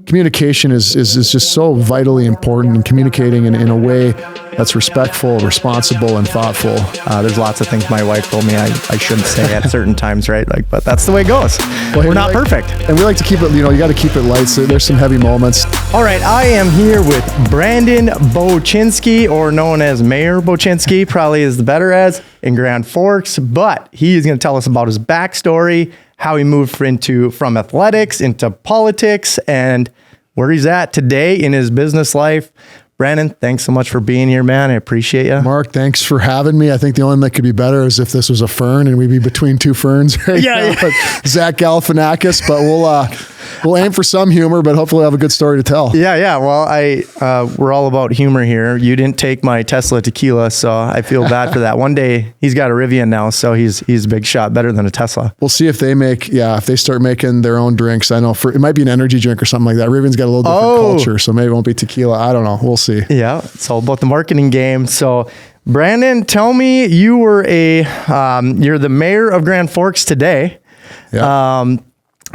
communication is just so vitally important, and communicating in a way that's respectful, responsible, and thoughtful. There's lots of things my wife told me I shouldn't say at certain times, right? But that's the way it goes. Well, we're not perfect. And we like to keep it, you got to keep it light. So there's some heavy moments. All right, I am here with Brandon Bochenski, or known as Mayor Bochenski, probably is the better as, in Grand Forks. But he is going to tell us about his backstory, how he moved from athletics into politics, and where he's at today in his business life. Brandon, thanks so much for being here, man. I appreciate you. Mark, thanks for having me. I think the only thing that could be better is if this was a fern and we'd be between two ferns right now. Yeah. Zach Galifianakis, but we'll aim for some humor, but hopefully we'll have a good story to tell. Yeah. Well, we're all about humor here. You didn't take my Tesla tequila, so I feel bad for that. One day he's got a Rivian now, so he's a big shot, better than a Tesla. We'll see if they start making their own drinks. I know it might be an energy drink or something like that. Rivian's got a little different culture, so maybe it won't be tequila. I don't know. We'll see. Yeah, it's all about the marketing game. So, Brandon, tell me, you're the mayor of Grand Forks today. Yeah.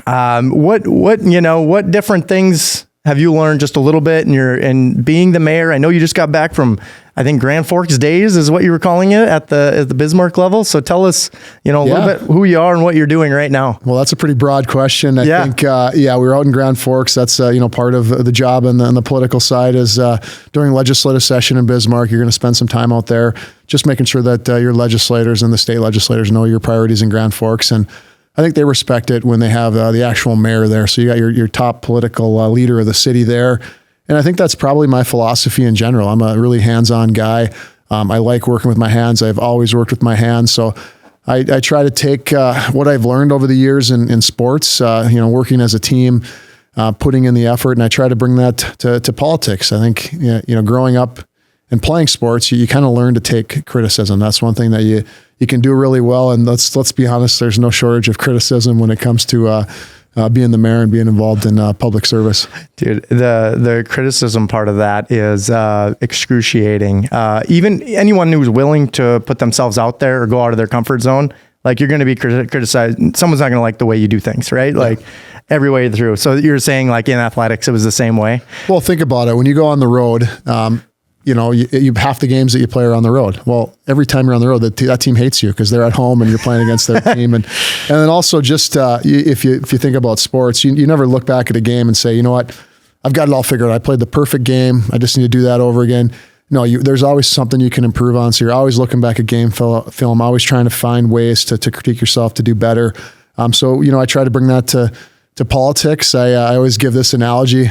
What different things have you learned just a little bit in being the mayor? I know you just got back from, I think, Grand Forks Days is what you were calling it at the Bismarck level. So tell us, a little bit who you are and what you're doing right now. Well, that's a pretty broad question. I think, we were out in Grand Forks. That's, part of the job and the political side is during legislative session in Bismarck, you're going to spend some time out there just making sure that your legislators and the state legislators know your priorities in Grand Forks. And I think they respect it when they have the actual mayor there. So you got your top political leader of the city there. And I think that's probably my philosophy in general. I'm a really hands-on guy. I like working with my hands. I've always worked with my hands. So I try to take what I've learned over the years in sports, working as a team, putting in the effort, and I try to bring that to politics. I think, growing up and playing sports, you kind of learn to take criticism. That's one thing that you can do really well. And let's be honest, there's no shortage of criticism when it comes to being the mayor and being involved in public service. Dude, the criticism part of that is excruciating. Even anyone who's willing to put themselves out there or go out of their comfort zone, like, you're going to be criticized. Someone's not going to like the way you do things, right? Yeah. Like, every way through. So you're saying, like, in athletics, it was the same way? Well, think about it. When you go on the road, you half the games that you play are on the road. Well, every time you're on the road, that team hates you because they're at home and you're playing against their team. And then also just if you think about sports, you never look back at a game and say, you know what, I've got it all figured out. I played the perfect game. I just need to do that over again. No, there's always something you can improve on. So you're always looking back at game film, always trying to find ways to critique yourself to do better. So I try to bring that to politics. I always give this analogy.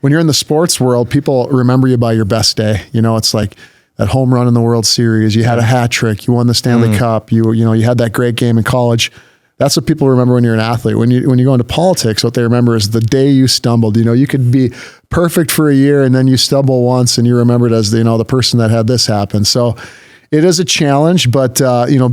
When you're in the sports world, people remember you by your best day. It's like that home run in the World Series. You had a hat trick. You won the Stanley Cup. You had that great game in college. That's what people remember when you're an athlete. When you go into politics, what they remember is the day you stumbled. You could be perfect for a year and then you stumble once and you're remembered as the person that had this happen. So it is a challenge, but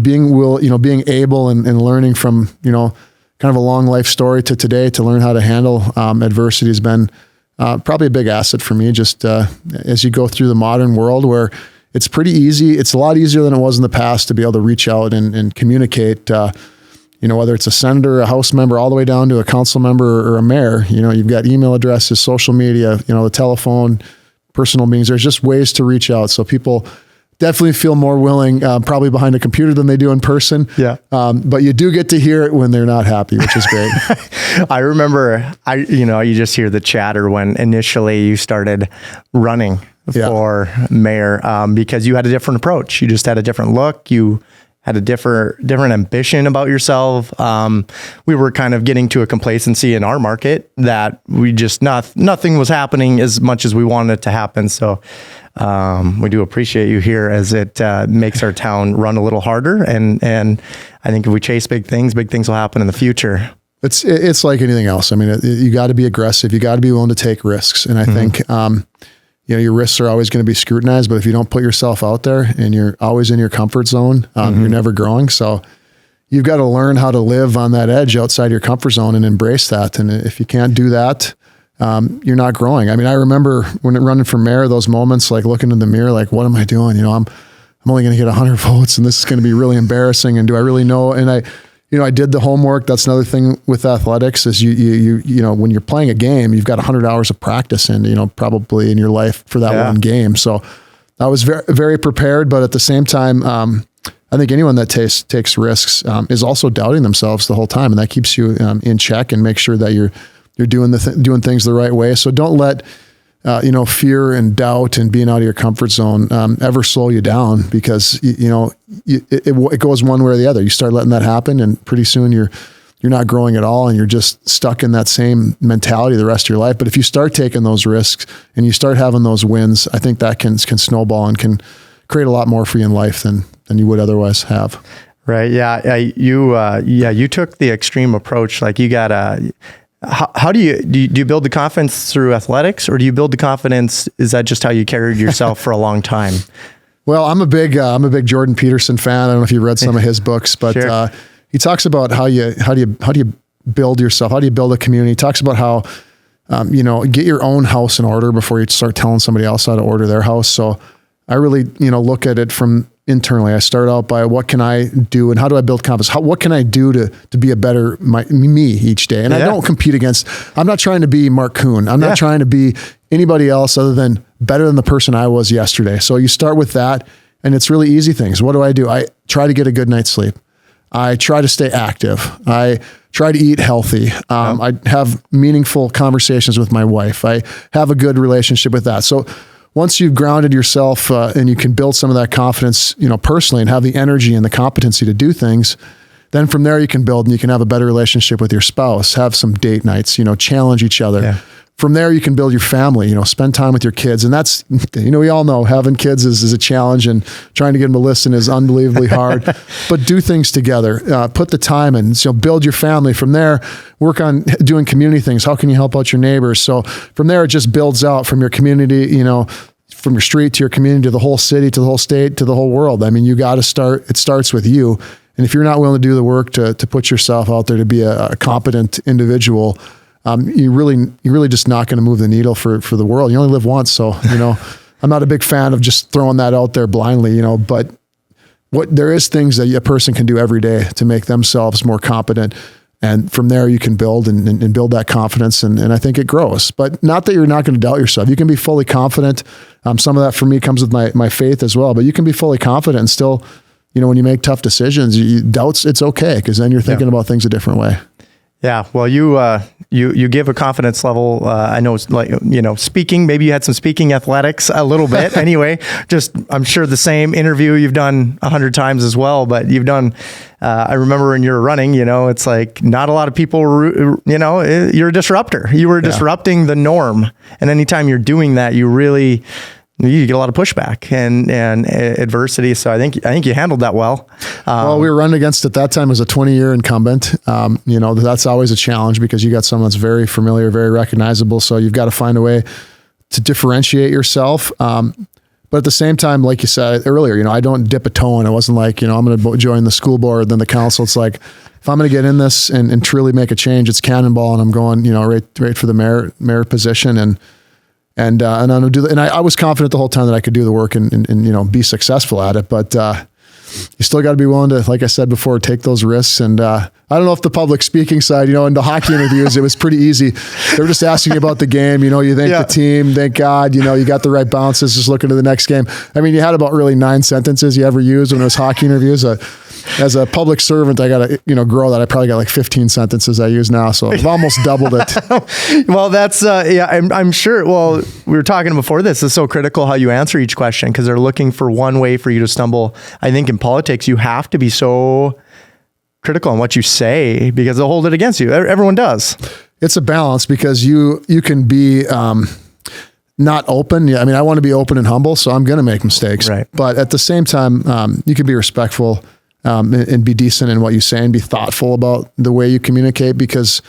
being able and learning from kind of a long life story to today to learn how to handle adversity has been probably a big asset for me, just as you go through the modern world where it's pretty easy. It's a lot easier than it was in the past to be able to reach out and communicate, whether it's a senator, a House member, all the way down to a council member or a mayor. You've got email addresses, social media, the telephone, personal meetings. There's just ways to reach out. So people definitely feel more willing, probably behind a computer than they do in person. Yeah. But you do get to hear it when they're not happy, which is great. I remember, you just hear the chatter when initially you started running for mayor, because you had a different approach. You just had a different look. You had a different ambition about yourself. We were kind of getting to a complacency in our market that we just nothing was happening as much as we wanted it to happen. So we do appreciate you here as it makes our town run a little harder. And I think if we chase big things will happen in the future. It's like anything else. I mean, you got to be aggressive. You got to be willing to take risks. And I think, your risks are always going to be scrutinized, but if you don't put yourself out there and you're always in your comfort zone, you're never growing. So you've got to learn how to live on that edge outside your comfort zone and embrace that. And if you can't do that, you're not growing. I mean, I remember when running for mayor, those moments, like looking in the mirror, like, what am I doing? I'm only going to get 100 votes and this is going to be really embarrassing. And do I really know? And I did the homework. That's another thing with athletics is you when you're playing a game, you've got 100 hours of practice probably in your life for that one game. So I was very, very prepared, but at the same time, I think anyone that takes risks is also doubting themselves the whole time, and that keeps you in check and make sure that you're doing doing things the right way. So don't let fear and doubt and being out of your comfort zone ever slow you down, because it goes one way or the other. You start letting that happen, and pretty soon you're not growing at all, and you're just stuck in that same mentality the rest of your life. But if you start taking those risks and you start having those wins, I think that can snowball and can create a lot more for you in life than you would otherwise have. Right. Yeah. You took the extreme approach. Like you gotta, how do you build the confidence through athletics, or do you build the confidence? Is that just how you carried yourself for a long time? Well, I'm a big Jordan Peterson fan. I don't know if you read some of his books, but Sure. He talks about how do you build yourself? How do you build a community? He talks about how, get your own house in order before you start telling somebody else how to order their house. So I really, look at it from internally. I start out by what can I do and how do I build confidence? What can I do to be a better me each day? And I don't compete against, I'm not trying to be Marc Kuhn. I'm not trying to be anybody else other than better than the person I was yesterday. So you start with that, and it's really easy things. What do? I try to get a good night's sleep. I try to stay active. I try to eat healthy. I have meaningful conversations with my wife. I have a good relationship with that. So once you've grounded yourself and you can build some of that confidence, personally, and have the energy and the competency to do things, then from there you can build and you can have a better relationship with your spouse, have some date nights, challenge each other. Yeah. From there you can build your family, spend time with your kids. And that's, we all know having kids is a challenge, and trying to get them to listen is unbelievably hard, but do things together, put the time in, build your family. From there, work on doing community things. How can you help out your neighbors? So from there, it just builds out from your community, from your street to your community, to the whole city, to the whole state, to the whole world. I mean, you got to start, it starts with you. And if you're not willing to do the work to put yourself out there to be a competent individual, you're really just not going to move the needle for the world. You only live once. So, I'm not a big fan of just throwing that out there blindly, but there is things that a person can do every day to make themselves more competent. And from there you can build and build that confidence. And I think it grows, but not that you're not going to doubt yourself. You can be fully confident. Some of that for me comes with my faith as well, but you can be fully confident and still, when you make tough decisions, doubts, it's okay. Cause then you're thinking about things a different way. Yeah. Well, you give a confidence level. I know it's like, speaking, maybe you had some speaking athletics a little bit anyway, I'm sure the same interview you've done 100 times as well, but you've done, I remember when you were running, it's like not a lot of people, you're a disruptor. You were disrupting the norm. And anytime you're doing that, you get a lot of pushback and adversity. So I think you handled that well. Well, we were running against, at that time, as a 20-year incumbent. That's always a challenge because you got someone that's very familiar, very recognizable. So you've got to find a way to differentiate yourself. But at the same time, like you said earlier, I don't dip a toe in. It wasn't like, I'm going to join the school board, then the council. It's like, if I'm going to get in this and truly make a change, it's cannonball, and I'm going, right for the mayor position. And I'm gonna do that. And I was confident the whole time that I could do the work and be successful at it. But you still got to be willing to, like I said before, take those risks. And I don't know if the public speaking side, in the hockey interviews, it was pretty easy. They were just asking you about the game. You thank the team, thank God. You got the right bounces. Just looking to the next game. I mean, you had about really 9 sentences you ever used when it was hockey interviews. As a public servant, I got to, grow that. I probably got like 15 sentences I use now. So I've almost doubled it. Well, that's, I'm sure. Well, we were talking before this. It's so critical how you answer each question, because they're looking for one way for you to stumble. I think in politics, you have to be so critical on what you say, because they'll hold it against you. Everyone does. It's a balance, because you can be, not open. Yeah. I mean, I want to be open and humble, so I'm going to make mistakes, right. But at the same time, you can be respectful, and be decent in what you say, and be thoughtful about the way you communicate, because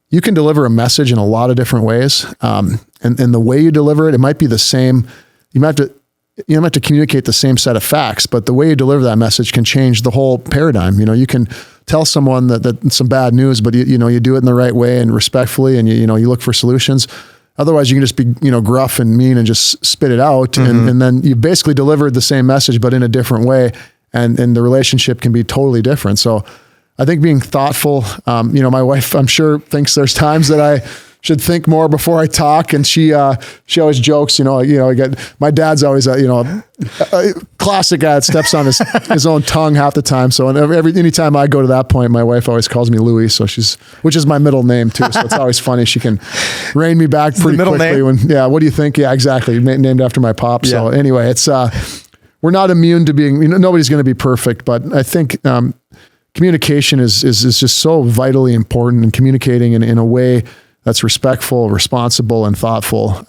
you can deliver a message in a lot of different ways. And the way you deliver it, it might be the same. You might have to communicate the same set of facts, but the way you deliver that message can change the whole paradigm. You can tell someone that some bad news, but you do it in the right way and respectfully, and you look for solutions. Otherwise, you can just be, gruff and mean and just spit it out. Mm-hmm. And then you basically delivered the same message, but in a different way. And the relationship can be totally different. So I think being thoughtful, my wife, I'm sure, thinks there's times that I should think more before I talk. And she always jokes, my dad's always, a classic guy that steps on his own tongue half the time. So anytime I go to that point, my wife always calls me Louie. So which is my middle name too. So it's always funny. She can rein me back pretty quickly what do you think? Yeah, exactly. Named after my pop. So anyway, it's, we're not immune to being, nobody's going to be perfect, but I think, communication is just so vitally important, and communicating in a way that's respectful, responsible, and thoughtful.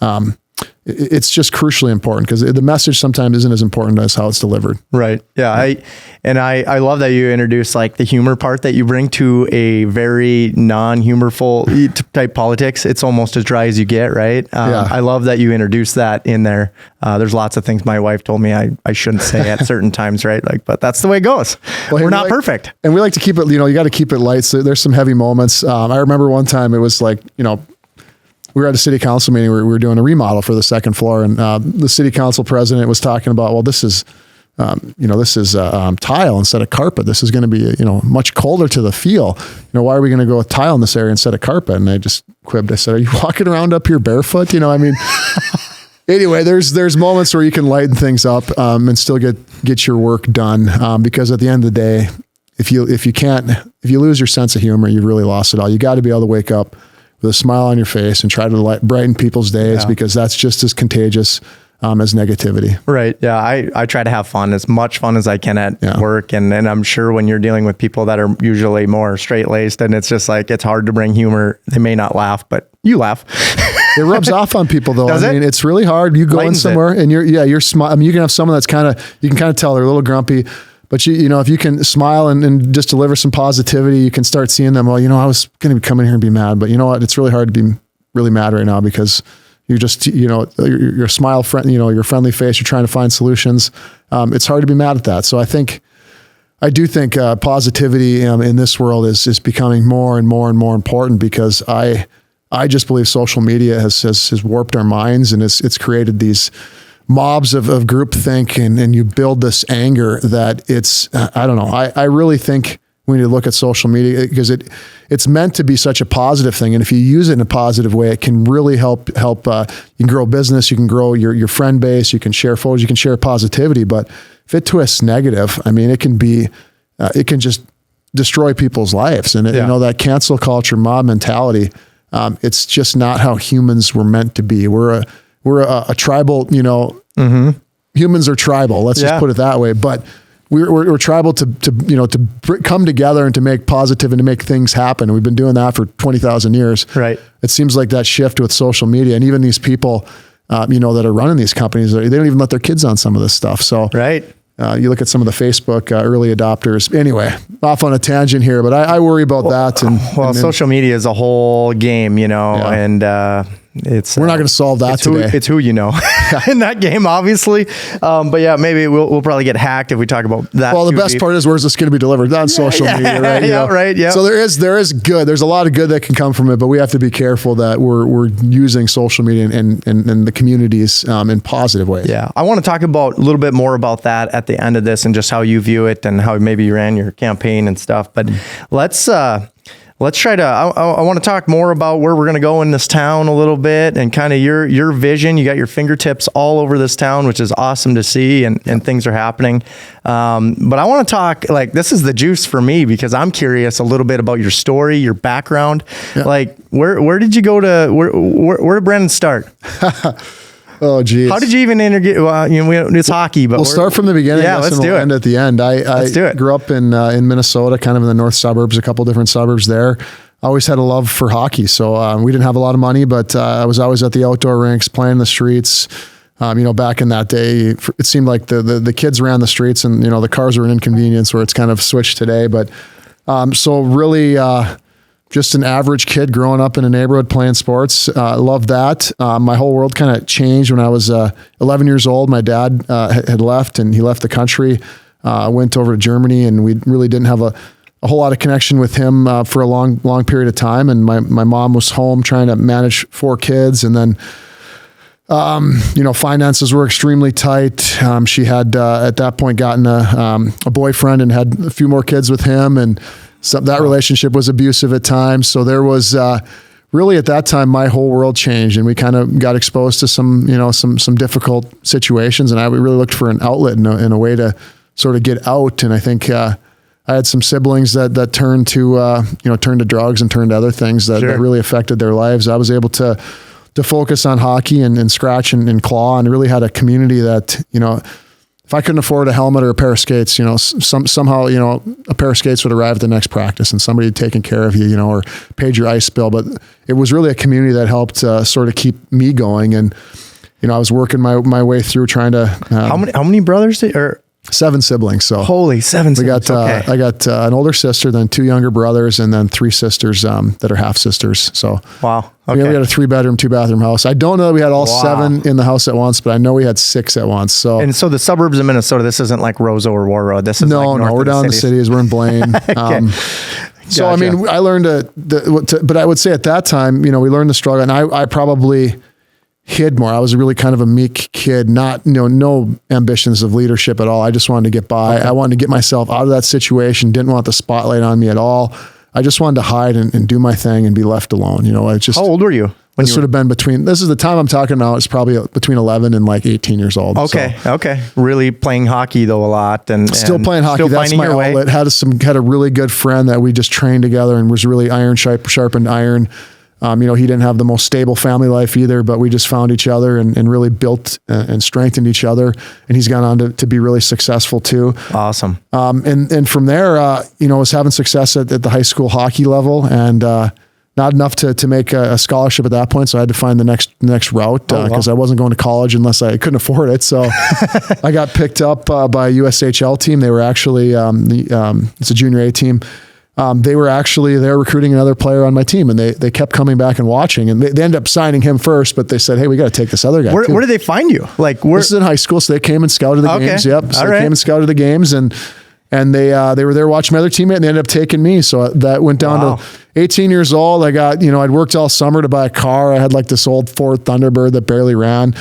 It's just crucially important, because the message sometimes isn't as important as how it's delivered. Right. Yeah. I love that you introduce like the humor part that you bring to a very non-humorful type politics. It's almost as dry as you get. Right. I love that you introduce that in there. There's lots of things my wife told me I shouldn't say at certain times. Right. But that's the way it goes. Well, we're not perfect. And we like to keep it, you got to keep it light. So there's some heavy moments. I remember one time it was like, we were at a city council meeting where we were doing a remodel for the second floor, and the city council president was talking about, well, this is tile instead of carpet. This is going to be, much colder to the feel. Why are we going to go with tile in this area instead of carpet? And I just quipped. I said, are you walking around up here barefoot? Anyway, there's moments where you can lighten things up and still get your work done. Because at the end of the day, if you lose your sense of humor, you've really lost it all. You got to be able to wake up with a smile on your face and try to brighten people's days, because that's just as contagious as negativity. Right. Yeah. I try to have fun, as much fun as I can at work. And I'm sure when you're dealing with people that are usually more straight laced, and it's just like, it's hard to bring humor. They may not laugh, but you laugh. It rubs off on people though. Does it? It's really hard. You go in somewhere and you're smiling. You can have someone that's you can kind of tell they're a little grumpy, but if you can smile and just deliver some positivity, you can start seeing them. Well, I was going to come in here and be mad, but you know what? It's really hard to be really mad right now, because you're just, your smile, your friendly face, you're trying to find solutions. It's hard to be mad at that. So I do think positivity in this world is becoming more and more and more important, because I just believe social media has warped our minds, and it's created these mobs of groupthink, and you build this anger that it's, I don't know. I really think we need to look at social media, because it's meant to be such a positive thing. And if you use it in a positive way, it can really help, you can grow business, you can grow your friend base, you can share photos, you can share positivity. But if it twists negative, it can just destroy people's lives. And that cancel culture, mob mentality, it's just not how humans were meant to be. We're a tribal, humans are tribal. Let's just put it that way. But we're tribal to come together and to make positive and to make things happen. And we've been doing that for 20,000 years. Right. It seems like that shift with social media, and even these people, that are running these companies, they don't even let their kids on some of this stuff. So you look at some of the Facebook early adopters. Anyway, off on a tangent here, but I worry about that. And social media is a whole game, and we're not going to solve that today. It's who you know in that game, obviously. But yeah, maybe we'll probably get hacked if we talk about that. Well, the best part is, where's this going to be delivered? On social media, right? Right. Yeah. So there is good. There's a lot of good that can come from it, but we have to be careful that we're using social media and the communities in positive ways. Yeah. I want to talk a little bit more about that at the end of this, and just how you view it and how maybe you ran your campaign and stuff. But let's try to, I want to talk more about where we're going to go in this town a little bit, and kind of your vision. You got your fingertips all over this town, which is awesome to see, and things are happening. But I want to talk, this is the juice for me, because I'm curious a little bit about your story, your background. Yeah. Where did you go to, where did Brandon start? Oh, geez. How did you even interview? Well, it's hockey, but we'll start from the beginning. Yeah, let's do it. End at the end. I grew up in Minnesota, kind of in the north suburbs, a couple different suburbs there. I always had a love for hockey. So we didn't have a lot of money, but I was always at the outdoor rinks, playing in the streets. Back in that day, it seemed like the kids ran the streets, and, the cars were an inconvenience, where it's kind of switched today. But so really, just an average kid growing up in a neighborhood playing sports. Loved that. My whole world kind of changed when I was 11 years old. My dad had left, and he left the country. Went over to Germany, and we really didn't have a whole lot of connection with him for a long period of time. And my mom was home trying to manage 4 kids, and then finances were extremely tight. She had at that point gotten a boyfriend and had a few more kids with him, and that relationship was abusive at times. So there was really at that time, my whole world changed, and we kind of got exposed to some difficult situations, and I really looked for an outlet in a way to sort of get out. And I think I had some siblings that turned to drugs and turned to other things that really affected their lives. I was able to focus on hockey and scratch and claw, and really had a community that, if I couldn't afford a helmet or a pair of skates, somehow, a pair of skates would arrive at the next practice and somebody had taken care of you, or paid your ice bill. But it was really a community that helped sort of keep me going. And, I was working my way through trying to, how many brothers or 7 siblings. So holy 7 siblings. I got an older sister, then 2 younger brothers, and then 3 sisters that are half sisters. So wow. Okay. We had a 3-bedroom, 2-bathroom house. I don't know that we had all 7 in the house at once, but I know we had 6 at once. So the suburbs of Minnesota, this isn't like Roseau or Warroad. This is we're down in the cities. We're in Blaine. Okay. So I mean, I learned but I would say at that time, we learned the struggle, and I probably hid more. I was really kind of a meek kid, not, no ambitions of leadership at all. I just wanted to get by. Okay. I wanted to get myself out of that situation. Didn't want the spotlight on me at all. I just wanted to hide and do my thing and be left alone. How old were you? This would have been this is the time I'm talking about. It's probably between 11 and like 18 years old. Okay. So. Okay. Really playing hockey though a lot and still playing hockey. Still That's my outlet. Had a really good friend that we just trained together and was really sharpened iron. He didn't have the most stable family life either, but we just found each other and really built and strengthened each other. And he's gone on to be really successful too. Awesome. And from there, was having success at the high school hockey level, and not enough to make a scholarship at that point. So I had to find the next route because I wasn't going to college unless I couldn't afford it. So I got picked up by a USHL team. They were actually, it's a junior A team. They were recruiting another player on my team, and they kept coming back and watching, and they ended up signing him first, but they said, hey, we got to take this other guy. Where did they find you? This is in high school. So they came and scouted the games. Yep. So they came and scouted the games, and they were there watching my other teammate, and they ended up taking me. So that went down to 18 years old. I got, I'd worked all summer to buy a car. I had like this old Ford Thunderbird that barely ran.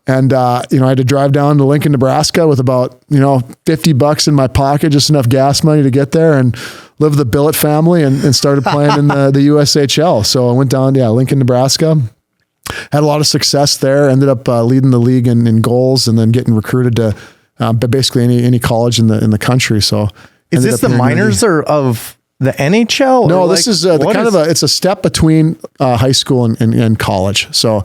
And, I had to drive down to Lincoln, Nebraska with about, $50 in my pocket, just enough gas money to get there, and live with the Billet family and started playing in the USHL. So I went down to Lincoln, Nebraska, had a lot of success there, ended up leading the league in goals, and then getting recruited to basically any college in the country. So is this the minors or of the NHL? No, this is it's a step between high school and college. So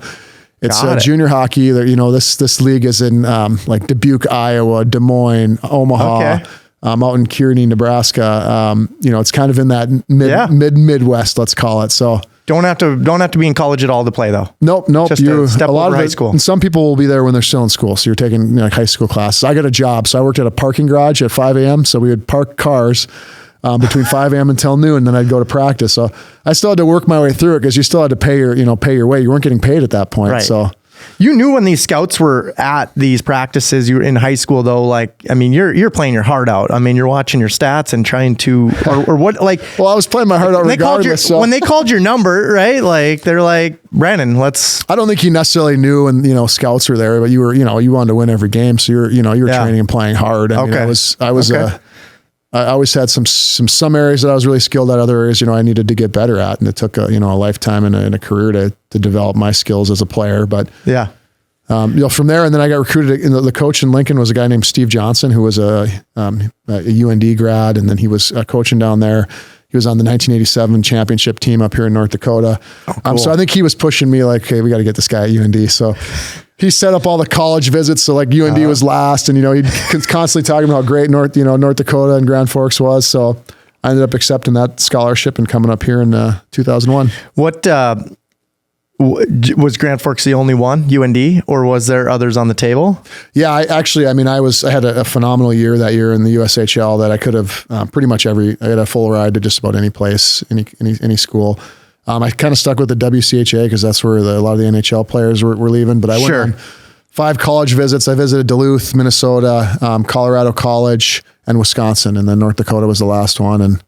it's junior hockey. This league is in like Dubuque, Iowa, Des Moines, Omaha, out in Kearney, Nebraska. It's kind of in that Midwest, let's call it. So don't have to be in college at all to play though. Nope. Just a step over high school. And some people will be there when they're still in school. So you're taking high school classes. I got a job, so I worked at a parking garage at 5 a.m. So we would park cars between 5 a.m. until noon, and then I'd go to practice. So I still had to work my way through it because you still had to pay your way. You weren't getting paid at that point. Right. So you knew when these scouts were at these practices, you were in high school though. You're playing your heart out. You're watching your stats and trying to, or what, like, well, I was playing my heart out regardless. When they called your number, right? Like they're like, Brandon, let's. I don't think you necessarily knew when, scouts were there, but you were, you wanted to win every game. So you were training and playing hard. And, I always had some areas that I was really skilled at, other areas, I needed to get better at. And it took a lifetime and a career to develop my skills as a player. But from there, and then I got recruited. The coach in Lincoln was a guy named Steve Johnson, who was a UND grad. And then he was coaching down there. He was on the 1987 championship team up here in North Dakota. Oh, cool. So I think he was pushing me like, hey, we got to get this guy at UND. So he set up all the college visits. So like UND was last, and, he'd constantly talking about how great North Dakota and Grand Forks was. So I ended up accepting that scholarship and coming up here in 2001. What, was Grand Forks the only one, UND, or was there others on the table? Yeah, I had a phenomenal year that year in the USHL that I could have pretty much I had a full ride to just about any place, any school. I kind of stuck with the WCHA because that's where a lot of the NHL players were leaving, but I went on 5 college visits. I visited Duluth, Minnesota, Colorado College, and Wisconsin, and then North Dakota was the last one. And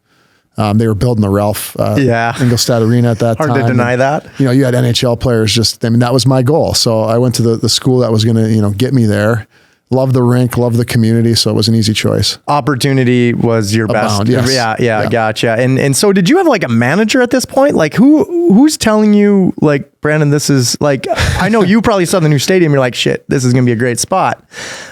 they were building the Ralph Engelstad Arena at that time. Hard to deny that. You had NHL players that was my goal. So I went to the school that was going to, get me there. Love the rink, love the community. So it was an easy choice. Opportunity was your Abound, best. yes. Yeah. Gotcha. And so did you have like a manager at this point? Like who's telling you like, Brandon, this is like, I know you probably saw the new stadium. You're like, shit, this is going to be a great spot.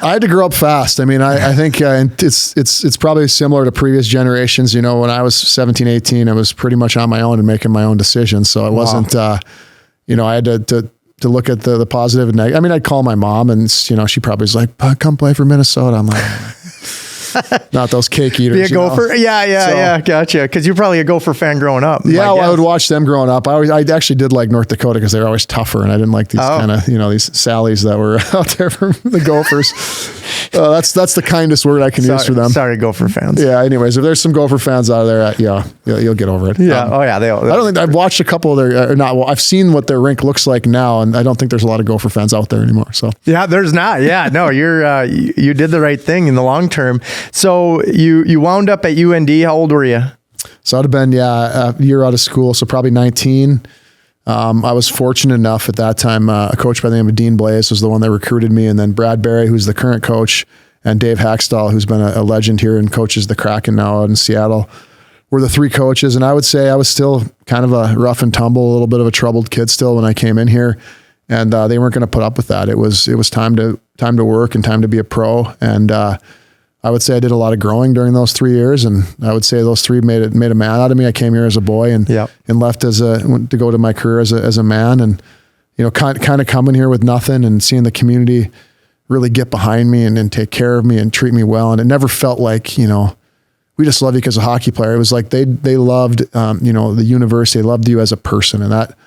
I had to grow up fast. I mean, I think it's probably similar to previous generations. You know, when I was 17, 18, I was pretty much on my own and making my own decisions. So it wasn't, you know, I had to look at the positive and negative. I mean, I'd call my mom and, you know, she probably was like, come play for Minnesota. I'm like, not those cake eaters. Be a Gopher? Yeah. Gotcha. Because you're probably a Gopher fan growing up. Yeah, well, I would watch them growing up. I actually did like North Dakota because they were always tougher, and I didn't like these kind of, you know, these Sallies that were out there from the Gophers. That's the kindest word I can use for them. Sorry, Gopher fans. Yeah. Anyways, if there's some Gopher fans out there, you'll get over it. Yeah. I don't think I've watched a couple of their, or not. Well, I've seen what their rink looks like now, and I don't think there's a lot of Gopher fans out there anymore. So yeah, there's not. Yeah, no, you did the right thing in the long term. So you wound up at UND. How old were you? So I'd have been, a year out of school. So probably 19. I was fortunate enough at that time, a coach by the name of Dean Blaze was the one that recruited me. And then Brad Barry, who's the current coach, and Dave Hackstall, who's been a legend here and coaches the Kraken now out in Seattle, were the three coaches. And I would say I was still kind of a rough and tumble, a little bit of a troubled kid still when I came in here. And they weren't going to put up with that. It was time to work and time to be a pro. And I would say I did a lot of growing during those 3 years, and I would say those three made a man out of me. I came here as a boy and left went to go to my career as a man, and you know, kind of coming here with nothing and seeing the community really get behind me and take care of me and treat me well. And it never felt like, you know, we just love you because a hockey player. It was like they loved you know, the university. They loved you as a person, and that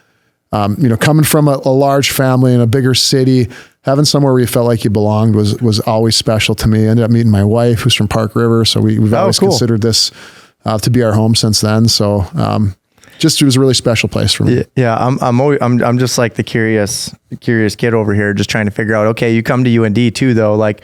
you know, coming from a large family in a bigger city, having somewhere where you felt like you belonged was always special to me. I ended up meeting my wife, who's from Park River. So we've always considered this to be our home since then. So it was a really special place for me. Yeah. I'm just like the curious kid over here, just trying to figure out, okay, you come to UND too, though. Like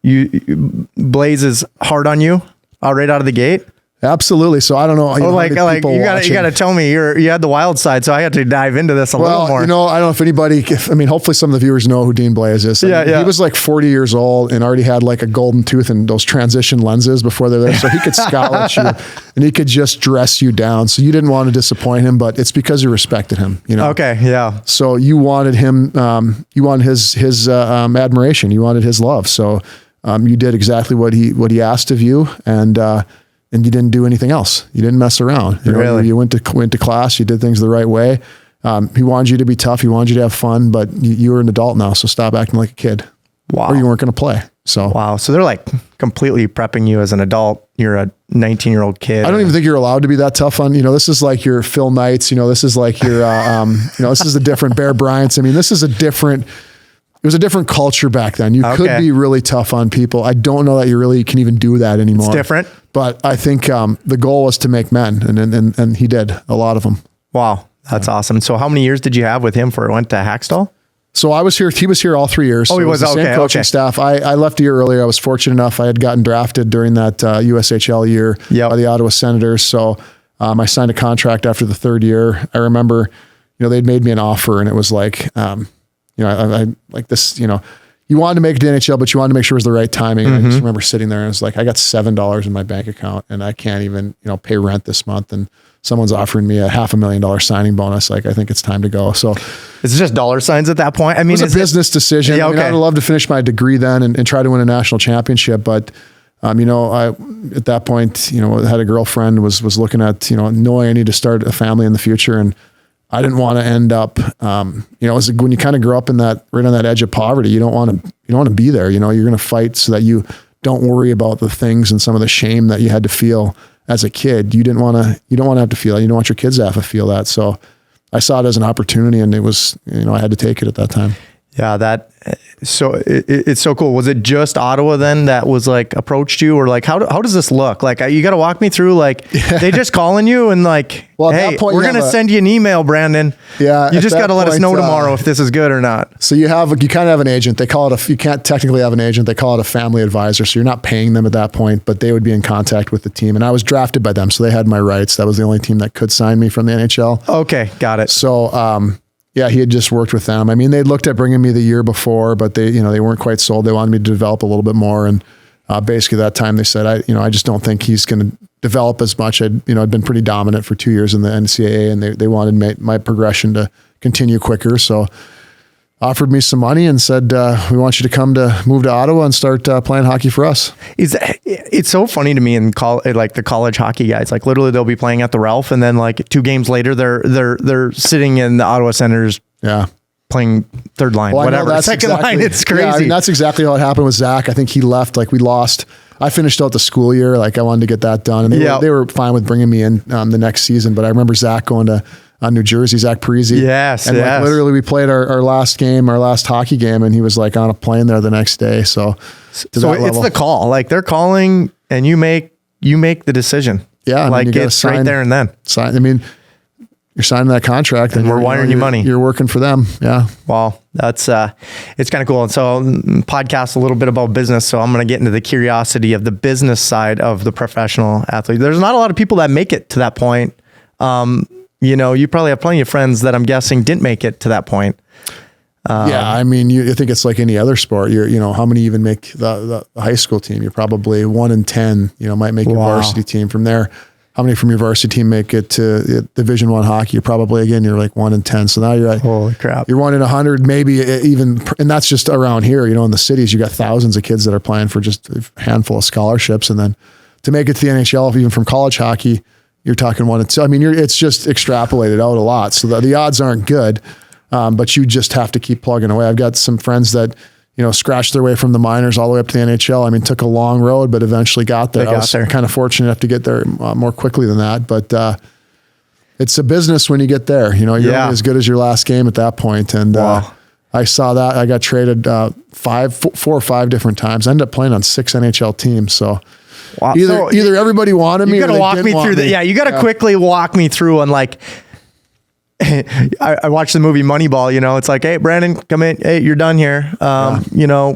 Blaze is hard on you right out of the gate? Absolutely. So I don't know. You got to tell me you had the wild side. So I had to dive into this a little more. You know, I don't know if anybody, hopefully some of the viewers know who Dean Blaze is. He was like 40 years old and already had like a golden tooth and those transition lenses before they're there. So he could scowl at you and he could just dress you down. So you didn't want to disappoint him, but it's because you respected him, you know? Okay. Yeah. So you wanted him, you wanted his admiration. You wanted his love. So you did exactly what he asked of you. And you didn't do anything else. You didn't mess around. You went to class. You did things the right way. He wanted you to be tough. He wanted you to have fun, but you were an adult now, so stop acting like a kid. Wow. Or you weren't going to play. So wow. So they're like completely prepping you as an adult. You're a 19-year-old kid. I don't even think you're allowed to be that tough on, you know, this is like your Phil Knights, you know, this is like your, you know, this is a different Bear Bryants. I mean, it was a different culture back then. You could be really tough on people. I don't know that you really can even do that anymore. It's different. But I think the goal was to make men, and he did, a lot of them. Wow, that's awesome. So how many years did you have with him before it went to Hackstall? So I was here. He was here all 3 years. Oh, he was the same coaching staff. I left a year earlier. I was fortunate enough. I had gotten drafted during that USHL year by the Ottawa Senators. So I signed a contract after the third year. I remember, you know, they'd made me an offer, and it was like, you know, I like this, you know, you wanted to make it to NHL, but you wanted to make sure it was the right timing. And I just remember sitting there and it was like, I got $7 in my bank account and I can't even, you know, pay rent this month. And someone's offering me a $500,000 signing bonus. Like, I think it's time to go. So it's just dollar signs at that point. I mean, it was a business decision. Yeah, okay. I mean, I'd love to finish my degree then and try to win a national championship. But, you know, at that point, you know, I had a girlfriend, was looking at, you know, knowing I need to start a family in the future. And I didn't want to end up, you know, when you kind of grow up right on that edge of poverty, you don't want to be there. You know, you're going to fight so that you don't worry about the things and some of the shame that you had to feel as a kid. You don't want to have to feel that. You don't want your kids to have to feel that. So I saw it as an opportunity, and it was, you know, I had to take it at that time. Yeah, it's so cool. Was it just Ottawa then that was like approached you, or like how does this look? Like, you got to walk me through. Like, they just calling you and like, well, hey, we're gonna send you an email, Brandon. Yeah, you just got to let us know tomorrow if this is good or not. So you kind of have an agent. They call it you can't technically have an agent. They call it a family advisor. So you're not paying them at that point, but they would be in contact with the team. And I was drafted by them, so they had my rights. That was the only team that could sign me from the NHL. Okay, got it. So Yeah, he had just worked with them. I mean, they'd looked at bringing me the year before, but they weren't quite sold. They wanted me to develop a little bit more. And basically that time they said, I just don't think he's going to develop as much. I'd been pretty dominant for 2 years in the NCAA, and they wanted my progression to continue quicker. So offered me some money and said, we want you to move to Ottawa and start playing hockey for us. It's so funny to me in like the college hockey guys, like literally they'll be playing at the Ralph, and then like 2 games later, they're sitting in the Ottawa Centers. Yeah. Playing third line, whatever. Second line, it's crazy. Yeah, I mean, that's exactly how it happened with Zach. I think he left, like we lost. I finished out the school year. Like I wanted to get that done. And they were fine with bringing me in the next season. But I remember Zach going to New Jersey, Zach Parisi. Yes. And like literally we played our last hockey game, and he was like on a plane there the next day. So it's the call. Like they're calling and you make the decision. Yeah. Like it's right there and then. I mean, you're signing that contract and we're wiring you money. You're working for them. Yeah. Wow. That's, it's kind of cool. And so podcast a little bit about business. So I'm going to get into the curiosity of the business side of the professional athlete. There's not a lot of people that make it to that point. You probably have plenty of friends that I'm guessing didn't make it to that point. Yeah. I mean, I think it's like any other sport. How many even make the high school team? You're probably 1 in 10, might make your varsity team. From there, how many from your varsity team make it to Division I hockey? You're probably, you're like 1 in 10. So now you're at, holy crap, you're 1 in 100, maybe even, and that's just around here, in the cities, you got thousands of kids that are playing for just a handful of scholarships. And then to make it to the NHL, even from college hockey, you're talking 1 in 2. I mean, it's just extrapolated out a lot. So the odds aren't good, but you just have to keep plugging away. I've got some friends that, scratched their way from the minors all the way up to the NHL. I mean, took a long road, but eventually got there. I was kind of fortunate enough to get there more quickly than that. But it's a business when you get there. You're only as good as your last game at that point. And I saw that. I got traded 4 or 5 different times. I ended up playing on 6 NHL teams. So either everybody wanted me, or they walk me through that. Yeah, you got to quickly walk me through on like. I watched the movie Moneyball. It's like, hey, Brandon, come in. Hey, you're done here.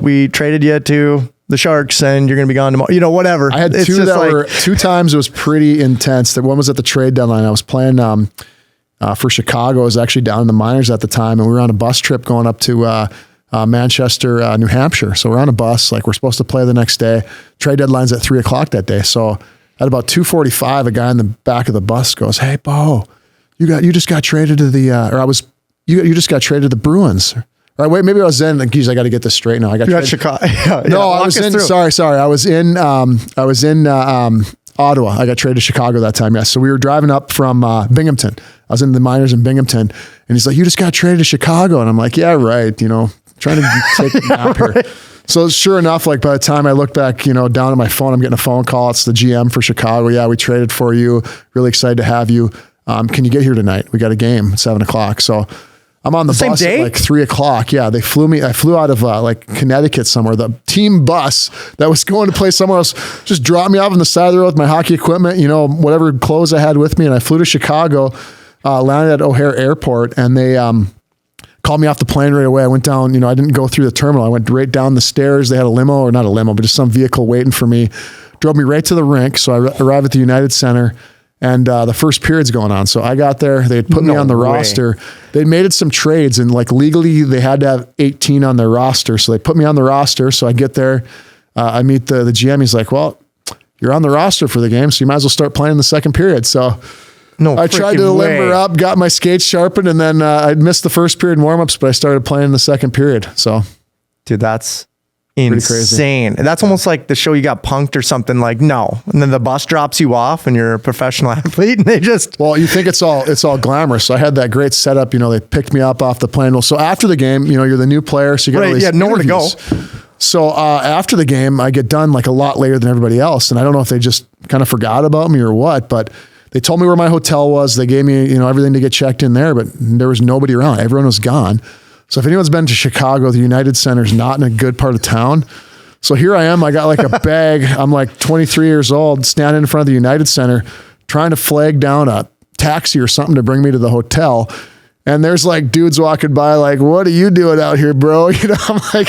We traded you to the Sharks, and you're going to be gone tomorrow. Whatever. I had were 2 times. It was pretty intense. The one was at the trade deadline. I was playing for Chicago. I was actually down in the minors at the time, and we were on a bus trip going up to Manchester, New Hampshire. So we're on a bus. Like we're supposed to play the next day. Trade deadline's at 3:00 that day. So at about 2:45, a guy in the back of the bus goes, "Hey, Bo, you just got traded to the you just got traded to the Bruins." Or wait, maybe I was in. Geez, I got to get this straight now. I got traded. Chicago. No, I was in. Sorry. I was in Ottawa. I got traded to Chicago that time. Yes. So we were driving up from Binghamton. I was in the minors in Binghamton, and he's like, "You just got traded to Chicago," and I'm like, "Yeah, right." Trying to take a nap here. So sure enough, like by the time I look back, down at my phone, I'm getting a phone call. It's the GM for Chicago. Yeah, we traded for you. Really excited to have you. Can you get here tonight? We got a game at 7:00. So I'm on the bus at like 3:00. Yeah, they flew me. I flew out of like Connecticut somewhere. The team bus that was going to play somewhere else just dropped me off on the side of the road with my hockey equipment, whatever clothes I had with me. And I flew to Chicago, landed at O'Hare Airport, and they called me off the plane right away. I went down, I didn't go through the terminal. I went right down the stairs. They had a limo, or not a limo, but just some vehicle waiting for me. Drove me right to the rink. So I arrived at the United Center. And the first period's going on. So I got there. They had put me on the roster. They'd made it some trades, and like legally they had to have 18 on their roster. So they put me on the roster. So I get there. I meet the GM. He's like, "Well, you're on the roster for the game, so you might as well start playing in the second period." So I tried to limber up, got my skates sharpened, and then I missed the first period warmups, but I started playing in the second period. So, dude, that's insane. That's almost like the show You Got Punked or something. Like, no, and then the bus drops you off, and you're a professional athlete, and they just you think it's all glamorous. So I had that great setup. They picked me up off the plane. Well, so after the game, you're the new player, so you got all these nowhere to go. So after the game, I get done like a lot later than everybody else, and I don't know if they just kind of forgot about me or what, but they told me where my hotel was. They gave me everything to get checked in there, but there was nobody around. Everyone was gone. So if anyone's been to Chicago, the United Center's not in a good part of town. So here I am. I got like a bag. I'm like 23 years old, standing in front of the United Center, trying to flag down a taxi or something to bring me to the hotel. And there's like dudes walking by like, "What are you doing out here, bro?" I'm like,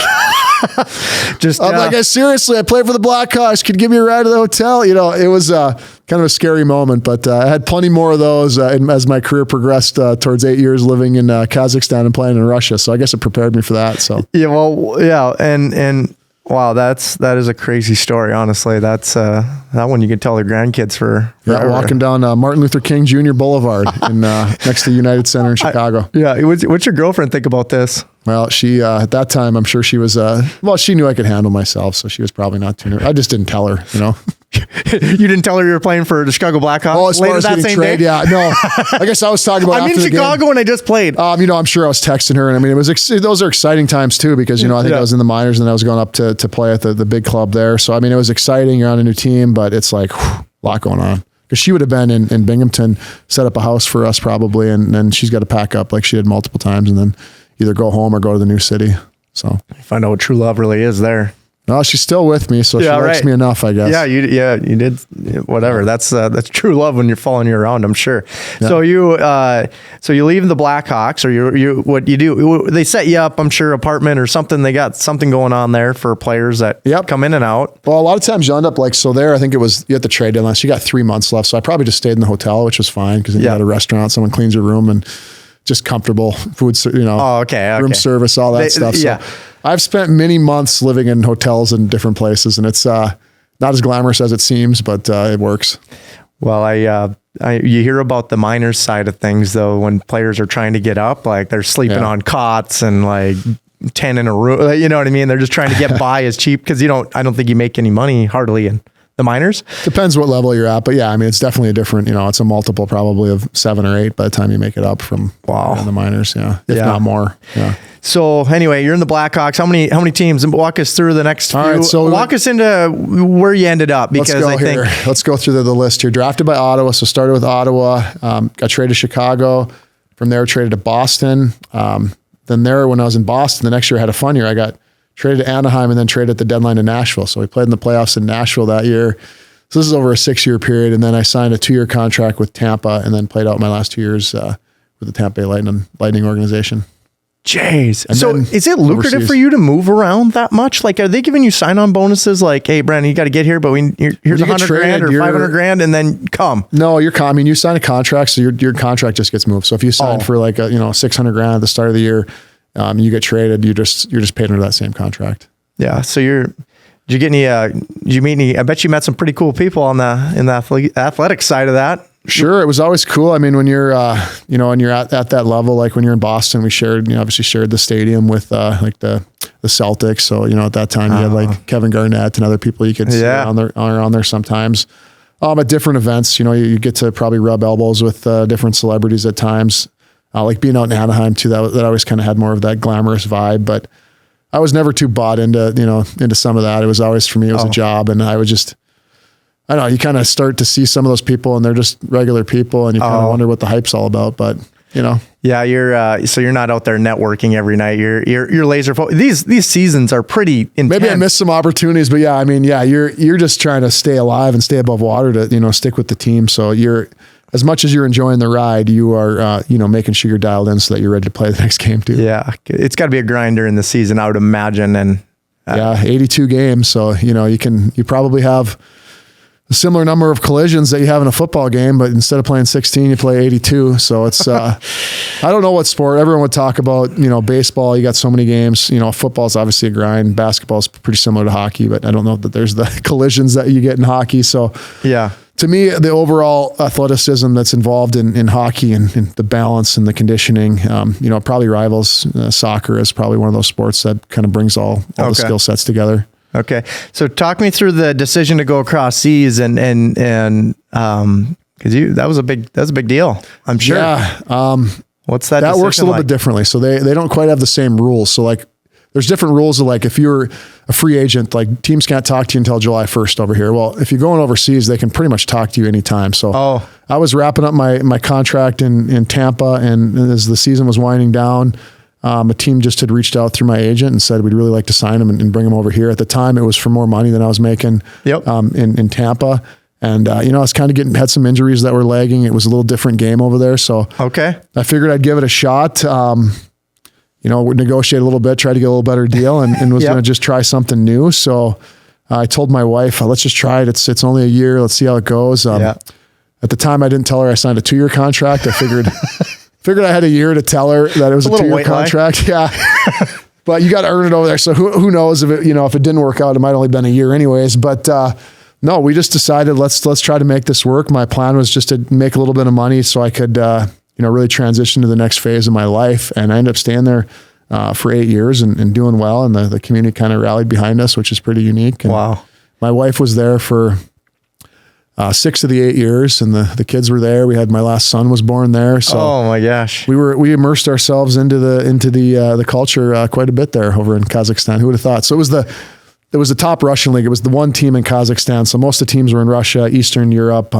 Just I'm like, seriously, I play for the Blackhawks. Could you give me a ride to the hotel? It was kind of a scary moment, but I had plenty more of those as my career progressed towards 8 years living in Kazakhstan and playing in Russia. So I guess it prepared me for that. So yeah, well, yeah, and wow, that is a crazy story. Honestly, that's that one you can tell their grandkids for. Walking down Martin Luther King Jr. Boulevard in next to United Center in Chicago. What's your girlfriend think about this? Well, she at that time, I'm sure she was. She knew I could handle myself, so she was probably not too nervous. I just didn't tell her. You didn't tell her you were playing for the Chicago Blackhawks? Oh, as far as getting traded, yeah. No, I guess I was talking about. I'm in Chicago and I just played. I'm sure I was texting her, and I mean, those are exciting times too, because I think I was in the minors and I was going up to play at the big club there. So I mean, it was exciting. You're on a new team, but it's like a lot going on. Because she would have been in Binghamton, set up a house for us probably, and then she's got to pack up like she did multiple times, and then either go home or go to the new city. So find out what true love really is there. No, she's still with me, so she likes me enough, I guess. Yeah, you did whatever. That's true love when you're following you around, I'm sure. Yeah. So you leave the Blackhawks, or you what you do? They set you up, I'm sure, apartment or something. They got something going on there for players that come in and out. Well, a lot of times you end up there. I think it was you had the trade deadline, so you got 3 months left. So I probably just stayed in the hotel, which was fine because you had a restaurant, someone cleans your room, and just comfortable food, room service, all that stuff. So I've spent many months living in hotels in different places, and it's not as glamorous as it seems, but it works. Well, you hear about the minors side of things though, when players are trying to get up, like they're sleeping on cots and like 10 in a room. You know what I mean? They're just trying to get by as cheap because I don't think you make any money hardly in the minors. Depends what level you're at, but yeah, I mean, it's definitely a different, it's a multiple probably of 7 or 8 by the time you make it up from in the minors. Yeah. If not more. Yeah. So anyway, you're in the Blackhawks. How many teams? And walk us through the next few. All right, so walk us into where you ended up, because let's go through the list here. Drafted by Ottawa. So started with Ottawa, got traded to Chicago. From there, traded to Boston. Then when I was in Boston, the next year I had a fun year. I got traded to Anaheim and then traded at the deadline to Nashville. So we played in the playoffs in Nashville that year. So this is over a 6-year period. And then I signed a 2-year contract with Tampa and then played out my last 2 years with the Tampa Bay Lightning organization. Jeez. So is it lucrative overseas for you to move around that much? Like, are they giving you sign-on bonuses? Like, hey, Brandon, you got to get here, but here's $100,000 or $500,000 and then come. No, you sign a contract. So your contract just gets moved. So if you sign for like $600,000 at the start of the year, you get traded, you're just paid under that same contract. Yeah. So did you get any, did you meet any, I bet you met some pretty cool people in the athletic side of that. Sure. It was always cool. I mean, when you're, when you're at that level, like when you're in Boston, we obviously shared the stadium with like the Celtics. So, at that time you had like Kevin Garnett and other people you could see on there sometimes. At different events, you get to probably rub elbows with different celebrities at times. Like being out in Anaheim too, that always kind of had more of that glamorous vibe, but I was never too bought into some of that. It was always, for me, it was a job, and I would just, I don't know, you kind of start to see some of those people and they're just regular people and you kind of wonder what the hype's all about, but Yeah, you're not out there networking every night. You're laser focused. These seasons are pretty intense. Maybe I missed some opportunities, but yeah, I mean, you're just trying to stay alive and stay above water to, stick with the team. So as much as you're enjoying the ride, you are, making sure you're dialed in so that you're ready to play the next game too. Yeah. It's got to be a grind during the season, I would imagine. And 82 games. So, you probably have a similar number of collisions that you have in a football game, but instead of playing 16, you play 82. So it's, I don't know what sport everyone would talk about, baseball, you got so many games, football is obviously a grind. Basketball is pretty similar to hockey, but I don't know that there's the collisions that you get in hockey. So yeah, to me, the overall athleticism that's involved in hockey and the balance and the conditioning, probably rivals soccer as probably one of those sports that kind of brings all the skill sets together. Okay. So talk me through the decision to go across seas and cause that was a big deal, I'm sure. Yeah. What's that? That works a little bit differently. So they don't quite have the same rules. So like there's different rules of like, if you're a free agent, like teams can't talk to you until July 1st over here. Well, if you're going overseas, they can pretty much talk to you anytime. So I was wrapping up my contract in Tampa, and as the season was winding down, a team just had reached out through my agent and said, we'd really like to sign him and bring him over here. At the time, it was for more money than I was making in Tampa. And, I was kind of had some injuries that were lagging. It was a little different game over there. So I figured I'd give it a shot. negotiate a little bit, try to get a little better deal, and was going to just try something new. So I told my wife, let's just try it. It's only a year. Let's see how it goes. At the time, I didn't tell her I signed a 2-year contract. I figured I had a year to tell her that it was a 2-year contract. Yeah. But you got to earn it over there. So who knows if it, if it didn't work out, it might only been a year anyways. But no, we just decided let's try to make this work. My plan was just to make a little bit of money so I could, really transition to the next phase of my life. And I ended up staying there for 8 years and doing well. And the community kind of rallied behind us, which is pretty unique. And wow. My wife was there for 6 of the 8 years, and the kids were there. We had my last son was born there. So oh my gosh, we immersed ourselves into the culture quite a bit there over in Kazakhstan. Who would have thought? So it was the top Russian league. It was the one team in Kazakhstan. So most of the teams were in Russia, Eastern Europe.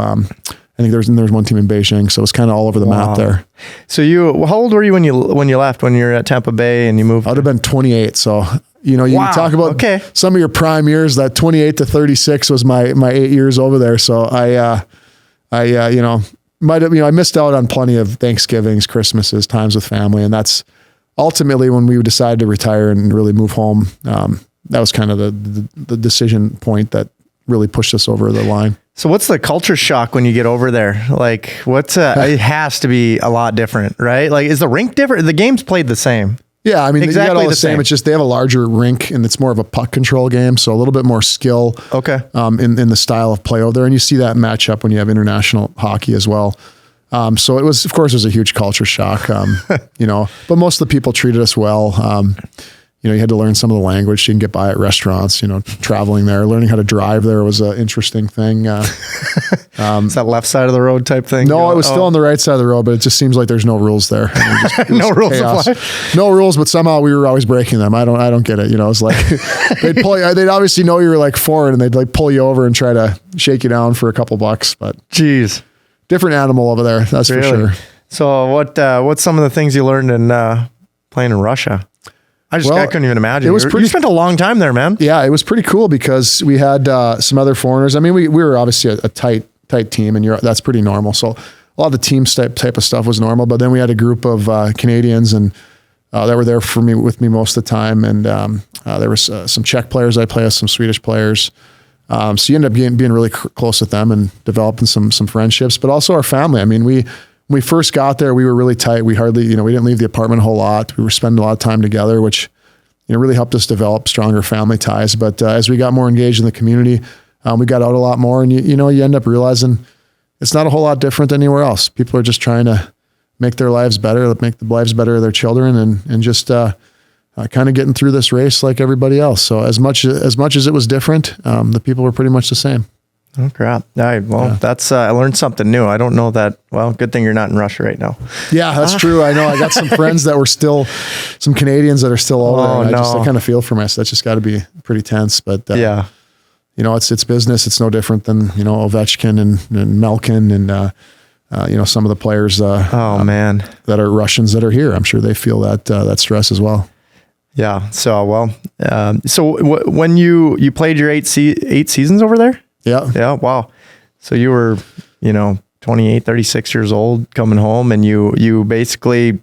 I think there was one team in Beijing. So it was kind of all over the map there. So how old were you when you left? When you were at Tampa Bay and you moved? I'd have been 28. So you talk about some of your prime years. That 28 to 36 was my 8 years over there. So I missed out on plenty of Thanksgivings, Christmases, times with family, and that's ultimately when we decided to retire and really move home. That was kind of the decision point that really pushed us over the line. So what's the culture shock when you get over there? Like it has to be a lot different, right? Like, is the rink different? The game's played the same. Yeah, I mean, exactly you got all the same. It's just they have a larger rink, and it's more of a puck control game, so a little bit more skill. Okay. In the style of play over there, and you see that match up when you have international hockey as well. So it was a huge culture shock. But most of the people treated us well. You had to learn some of the language. You can get by at restaurants, traveling there, learning how to drive there was an interesting thing. Is that left side of the road type thing? No, it was still on the right side of the road, but it just seems like there's no rules there. No rules apply. No rules, but somehow we were always breaking them. I don't get it. It's like they'd pull you, they'd obviously know you were like foreign, and they'd like pull you over and try to shake you down for a couple bucks. But geez, different animal over there. That's for sure. So what's some of the things you learned in playing in Russia? I couldn't even imagine. You spent a long time there, man. Yeah, it was pretty cool because we had some other foreigners. I mean, we were obviously a tight team, and that's pretty normal. So a lot of the team type of stuff was normal. But then we had a group of Canadians and that were there with me most of the time. And there was some Czech players I played with, some Swedish players. So you end up being really close with them and developing some friendships. But also our family. I mean, when we first got there, we were really tight. We hardly, we didn't leave the apartment a whole lot. We were spending a lot of time together, which, really helped us develop stronger family ties. But as we got more engaged in the community, we got out a lot more, and you end up realizing it's not a whole lot different than anywhere else. People are just trying to make their lives better, make the lives better of their children, and just kind of getting through this race like everybody else. So as much as it was different, the people were pretty much the same. Oh crap! That's I learned something new. I don't know that. Well, good thing you're not in Russia right now. Yeah, that's true. I know. I got some friends that were some Canadians that are still over there. I kind of feel for myself. That's just got to be pretty tense. But it's business. It's no different than Ovechkin and Malkin and some of the players. That are Russians that are here. I'm sure they feel that stress as well. Yeah. So when you played your 8 seasons over there. Yeah. Yeah. Wow. So you were, 28, 36 years old coming home, and you basically,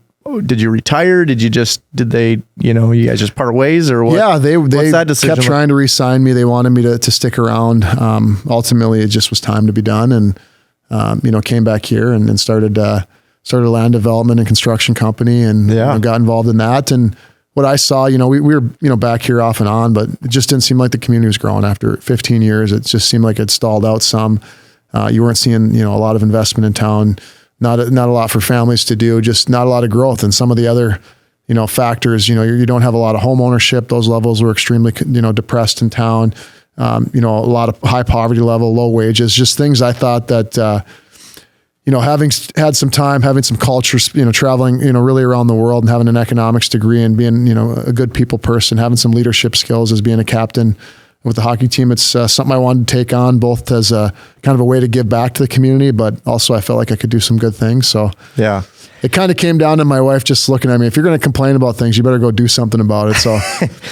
did you retire? You guys just part ways, or what? Yeah, they kept trying to re-sign me. They wanted me to stick around. Ultimately it just was time to be done. And, came back here and started a land development and construction company, and got involved in that. And what I saw, we were, back here off and on, but it just didn't seem like the community was growing after 15 years. It just seemed like it stalled out some. You weren't seeing, a lot of investment in town, not a lot for families to do, just not a lot of growth. And some of the other, factors, you don't have a lot of home ownership. Those levels were extremely, depressed in town. A lot of high poverty level, low wages, just things I thought that, having had some time, having some cultures, traveling, really around the world and having an economics degree and being, a good people person, having some leadership skills as being a captain with the hockey team. It's something I wanted to take on, both as a kind of a way to give back to the community, but also I felt like I could do some good things. So yeah, it kind of came down to my wife just looking at me. If you're going to complain about things, you better go do something about it. So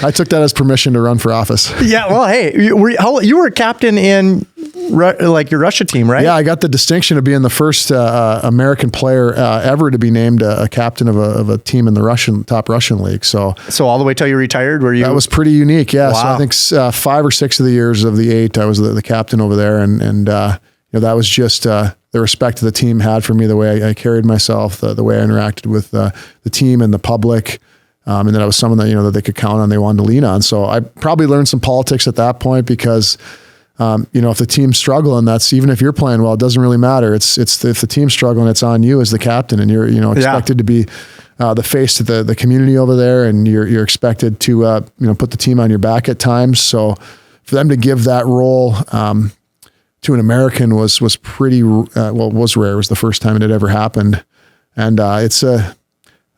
I took that as permission to run for office. Yeah. Well, hey, you were a captain in like your Russia team, right? Yeah, I got the distinction of being the first American player ever to be named a captain of a team in the top Russian league. So all the way till you retired, were you? That was pretty unique. Yeah. Wow. So I think 5 or 6 of the years of the 8, I was the captain over there, and that was just the respect the team had for me, the way I carried myself, the way I interacted with the team and the public. And that I was someone that, that they could count on, they wanted to lean on. So I probably learned some politics at that point because, if the team's struggling, that's, even if you're playing well, it doesn't really matter. It's if the team's struggling, it's on you as the captain, and you're, expected to be the face of the community over there, and you're expected to, put the team on your back at times. So for them to give that role, to an American was pretty, was rare. It was the first time it had ever happened. And,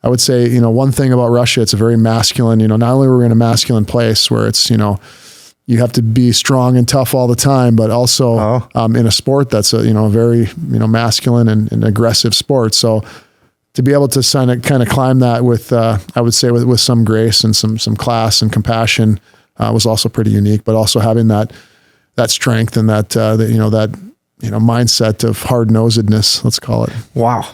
I would say, one thing about Russia, it's a very masculine, not only were we in a masculine place where it's, you have to be strong and tough all the time, but also in a sport that's a very, masculine and aggressive sport. So to be able to kind of climb that with, I would say with some grace and some class and compassion was also pretty unique, but also having that strength and that mindset of hard-nosedness, let's call it. Wow.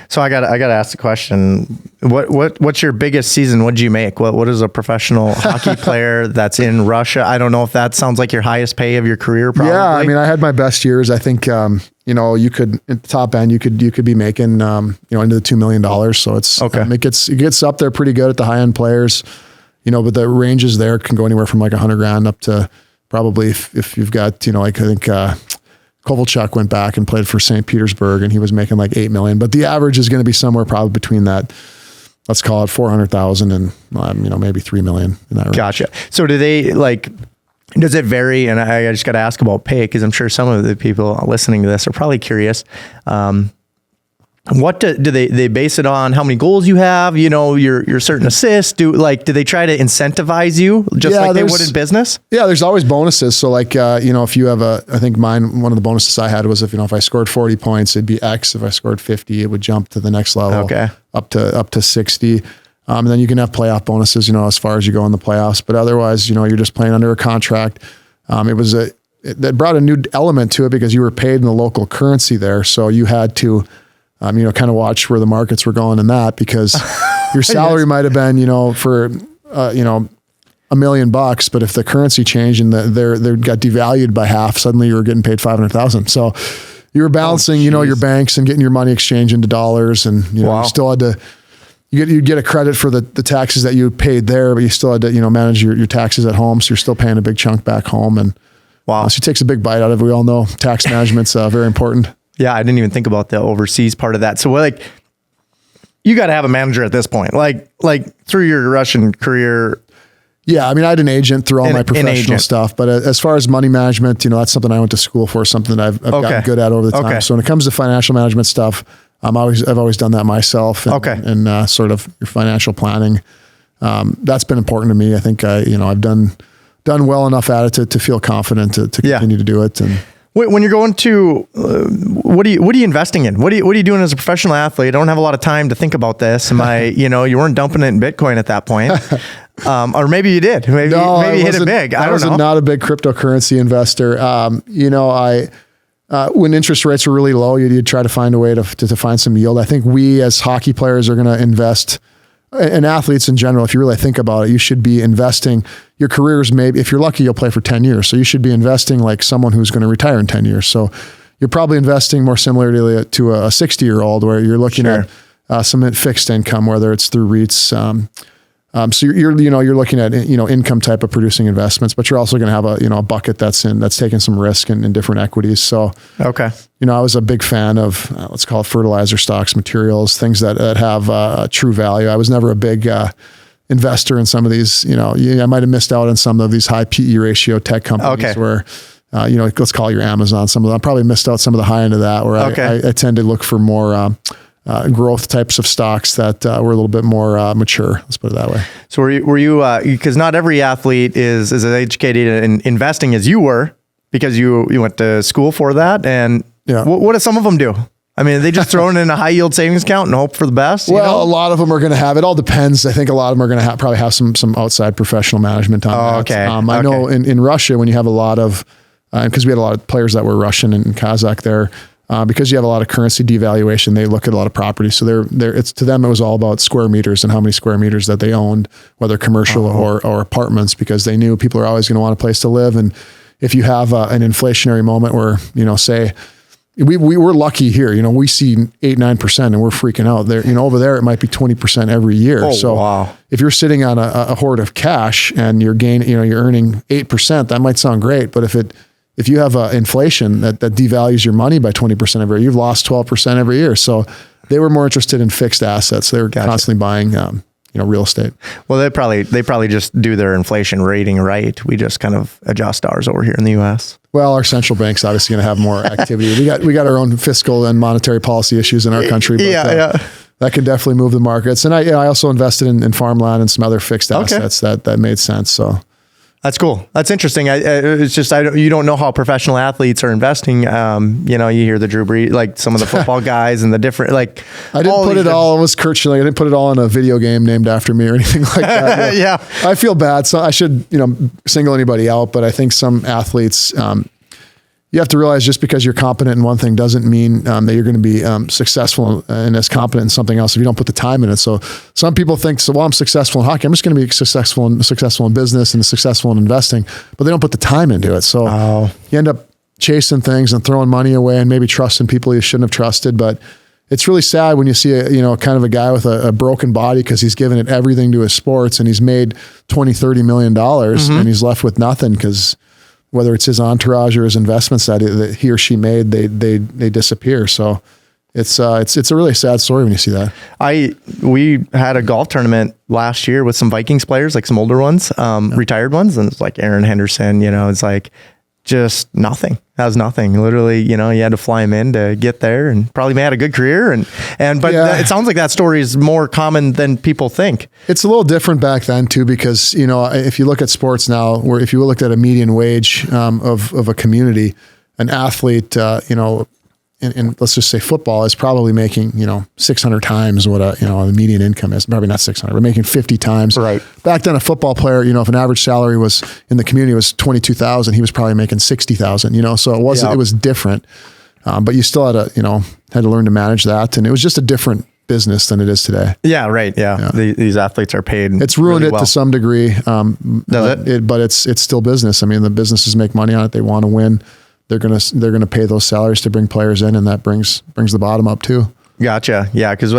So I got to ask the question, what's your biggest season? What did you make? What is a professional hockey player that's in Russia? I don't know if that sounds like your highest pay of your career, probably. Yeah. I mean, I had my best years. I think, you could, at the top end, you could be making, into the $2 million. So it's, okay. It gets up there pretty good at the high-end players, but the ranges there can go anywhere from like $100,000 up to probably if you've got, I think, Kovalchuk went back and played for St. Petersburg, and he was making like $8 million. But the average is going to be somewhere probably between that, let's call it 400,000 and maybe $3 million in that range. Gotcha. So do they does it vary? And I just got to ask about pay, because I'm sure some of the people listening to this are probably curious. What do they base it on? How many goals you have? Your certain assists. Do they try to incentivize you just like they would in business? Yeah, there's always bonuses. So like if you have I think one of the bonuses I had was if I scored 40 points, it'd be X. If I scored 50, it would jump to the next level. Okay. Up to 60. And then you can have playoff bonuses, as far as you go in the playoffs. But otherwise, you're just playing under a contract. That brought a new element to it because you were paid in the local currency there, so you had to. Kind of watch where the markets were going in that, because your salary might have been, for, $1 million, but if the currency changed and they got devalued by half, suddenly you were getting paid 500,000. So you were balancing, your banks and getting your money exchanged into dollars, and you still had to. You get a credit for the taxes that you paid there, but you still had to manage your taxes at home, so you're still paying a big chunk back home, and so it takes a big bite out of it. We all know tax management's very important. Yeah, I didn't even think about the overseas part of that. So you got to have a manager at this point, like through your Russian career. Yeah, I mean, I had an agent through all my professional stuff, but as far as money management, that's something I went to school for, something that I've gotten good at over the time. Okay. So when it comes to financial management stuff, I've always done that myself. And sort of your financial planning, that's been important to me. I think I've done well enough at it to feel confident to continue to do it. And when you're going to, what are you investing in? What are you doing as a professional athlete? I don't have a lot of time to think about this. Am I, you weren't dumping it in Bitcoin at that point. Or maybe you did. Maybe you hit it big. I don't know. Not a big cryptocurrency investor. When interest rates were really low, you'd try to find a way to find some yield. I think we as hockey players are going to invest, and athletes in general, if you really think about it, you should be investing. Your careers, maybe if you're lucky, you'll play for 10 years. So you should be investing like someone who's going to retire in 10 years. So you're probably investing more similarly to a 60-year-old, where you're looking at some fixed income, whether it's through REITs. So you're looking at income type of producing investments, but you're also going to have a bucket that's taking some risk in different equities. So okay, I was a big fan of let's call it fertilizer stocks, materials, things that have true value. I was never a big investor in some of these. I might have missed out on some of these high PE ratio tech companies where. Let's call it your Amazon. Some of them I probably missed out some of the high end of that. Where I tend to look for more. Growth types of stocks that were a little bit more mature. Let's put it that way. So were you because not every athlete is as educated in investing as you were, because you went to school for that. And what do some of them do? I mean, they just throw it in a high yield savings account and hope for the best? Well, a lot of them are going to have, it all depends. I think a lot of them are going to probably have some outside professional management on that. Okay. I know in Russia, when you have a lot of because we had a lot of players that were Russian and Kazakh there. Because you have a lot of currency devaluation, they look at a lot of property. So it's to them, it was all about square meters and how many square meters that they owned, whether commercial or apartments, because they knew people are always going to want a place to live. And if you have an inflationary moment where, say we're lucky here, we see 8-9% and we're freaking out there, over there, it might be 20% every year. If you're sitting on a hoard of cash and you're you're earning 8%, that might sound great. But if you have inflation that devalues your money by 20% every year, you've lost 12% every year. So they were more interested in fixed assets. They were constantly buying, real estate. Well, they probably just do their inflation rating right. We just kind of adjust ours over here in the U.S. Well, our central bank's obviously going to have more activity. We got our own fiscal and monetary policy issues in our country. But, that can definitely move the markets. And I also invested in farmland and some other fixed assets that made sense. So. That's cool. That's interesting. It's just you don't know how professional athletes are investing. You hear the Drew Brees, like some of the football guys and the different like. I didn't put it all. It was Kurt Schilling. I didn't put it all in a video game named after me or anything like that. Yeah. I feel bad. So I should single anybody out, but I think some athletes. You have to realize just because you're competent in one thing doesn't mean that you're going to be successful and as competent in something else if you don't put the time in it. So some people think, I'm successful in hockey, I'm just going to be successful in business and successful in investing, but they don't put the time into it. So you end up chasing things and throwing money away and maybe trusting people you shouldn't have trusted. But it's really sad when you see kind of a guy with a broken body because he's given it everything to his sports and he's made $20-30 million and he's left with nothing because whether it's his entourage or his investments that he or she made, they disappear. So it's a really sad story when you see that. We had a golf tournament last year with some Vikings players, like some older ones, retired ones, and it's like Aaron Henderson. It's like just nothing. That was nothing. Literally, you had to fly him in to get there, and probably had a good career. But it sounds like that story is more common than people think. It's a little different back then too, because if you look at sports now, where if you looked at a median wage of a community, an athlete, and let's just say football is probably making 600 times what the median income is. Probably not 600. We're making 50 times. Right. Back then, a football player, if an average salary was in the community was 22,000, he was probably making 60,000. So it wasn't. It was different, but you still had to learn to manage that, and it was just a different business than it is today. Yeah. Right. Yeah. These athletes are paid. It's ruined really well to some degree. Does it? But it's still business. I mean, the businesses make money on it. They want to win. They're gonna pay those salaries to bring players in, and that brings the bottom up too. Gotcha. Yeah, because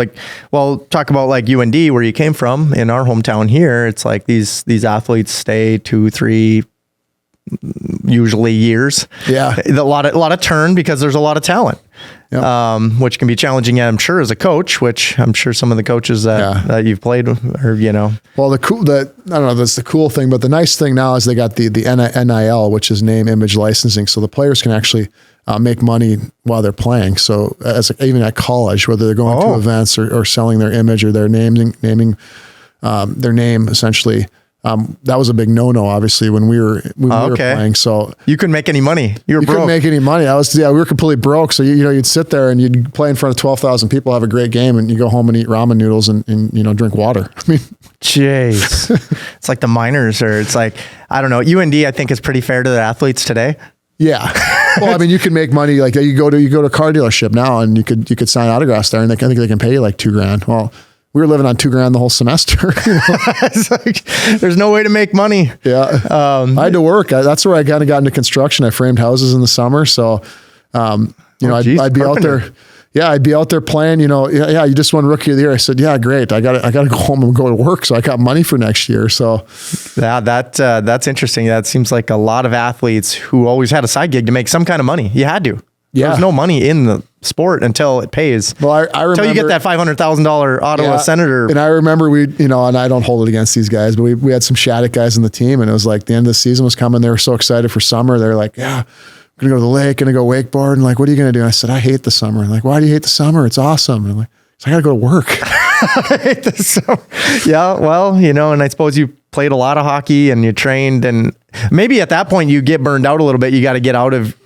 talk about like UND where you came from in our hometown here. It's like these athletes stay 2-3 usually years. Yeah, a lot of turn because there's a lot of talent. Yep. Which can be challenging, I'm sure, as a coach, which I'm sure some of the coaches that you've played with, or, Well, I don't know, that's the cool thing, but the nice thing now is they got the NIL, which is name, image, licensing. So the players can actually make money while they're playing. So even at college, whether they're going to events or selling their image or their naming their name, essentially. That was a big no-no, obviously, when we were playing. So you couldn't make any money. You couldn't make any money. We were completely broke. So you'd sit there and you'd play in front of 12,000 people, have a great game, and you go home and eat ramen noodles and drink water. I mean, jeez, it's like the minors, or it's like, I don't know. UND, I think, is pretty fair to the athletes today. Yeah. Well, I mean, you can make money. Like you go to a car dealership now, and you could sign autographs there, and I think they can pay you like $2,000. Well, we were living on $2,000 the whole semester. It's like, there's no way to make money. Yeah. I had to work. That's where I kind of got into construction. I framed houses in the summer. So, I'd be out there. Yeah. I'd be out there playing, you just won Rookie of the Year. I said, yeah, great. I got to go home and go to work. So I got money for next year. So yeah, that's interesting. That seems like a lot of athletes who always had a side gig to make some kind of money. You had to. Yeah. There's no money in the sport until it pays. Well, I remember until you get that $500,000 Ottawa Senator. And I remember and I don't hold it against these guys, but we had some Shattuck guys in the team, and it was like the end of the season was coming. They were so excited for summer. They're like, yeah, I'm going to go to the lake, going to go wakeboard. And like, what are you going to do? And I said, I hate the summer. And like, why do you hate the summer? It's awesome. And I'm like, I got to go to work. I hate the summer. Yeah. Well, and I suppose you played a lot of hockey and you trained, and maybe at that point you get burned out a little bit. You got to get out of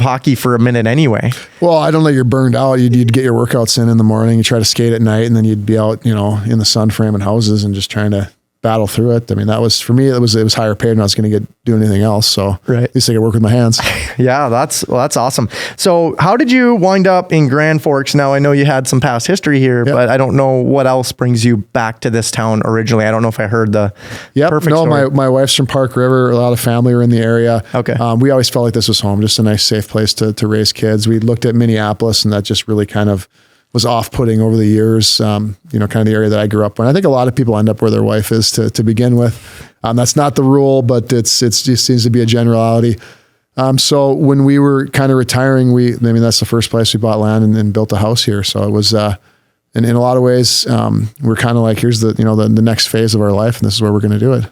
hockey for a minute anyway. Well, I don't know, you're burned out. You'd get your workouts in the morning, you try to skate at night, and then you'd be out, in the sun framing houses and just trying to battle through it. I mean, that was, for me, it was higher paid than I was going to do anything else. So at least I could work with my hands. Yeah, that's awesome. So how did you wind up in Grand Forks? Now, I know you had some past history here, but I don't know what else brings you back to this town originally. I don't know if I heard the perfect story. My wife's from Park River. A lot of family are in the area. Okay. We always felt like this was home, just a nice, safe place to raise kids. We looked at Minneapolis, and that just really kind of was off-putting over the years, kind of the area that I grew up in. I think a lot of people end up where their wife is to begin with. That's not the rule, but it just seems to be a generality. So when we were kind of retiring, that's the first place we bought land and built a house here. So it was, and in a lot of ways, we're kind of like, here's the next phase of our life, and this is where we're going to do it.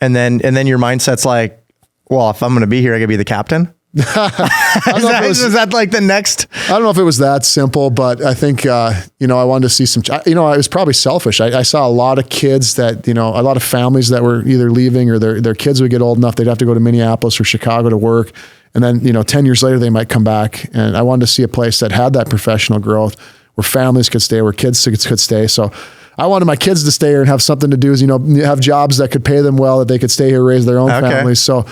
And then your mindset's like, well, if I'm going to be here, I got to be the captain. Is that like the next? I don't know if it was that simple, but I think, I wanted to see I was probably selfish. I saw a lot of kids that, a lot of families that were either leaving or their kids would get old enough, they'd have to go to Minneapolis or Chicago to work. And then, 10 years later, they might come back. And I wanted to see a place that had that professional growth where families could stay, where kids could stay. So I wanted my kids to stay here and have something to do, have jobs that could pay them well, that they could stay here, raise their own families. So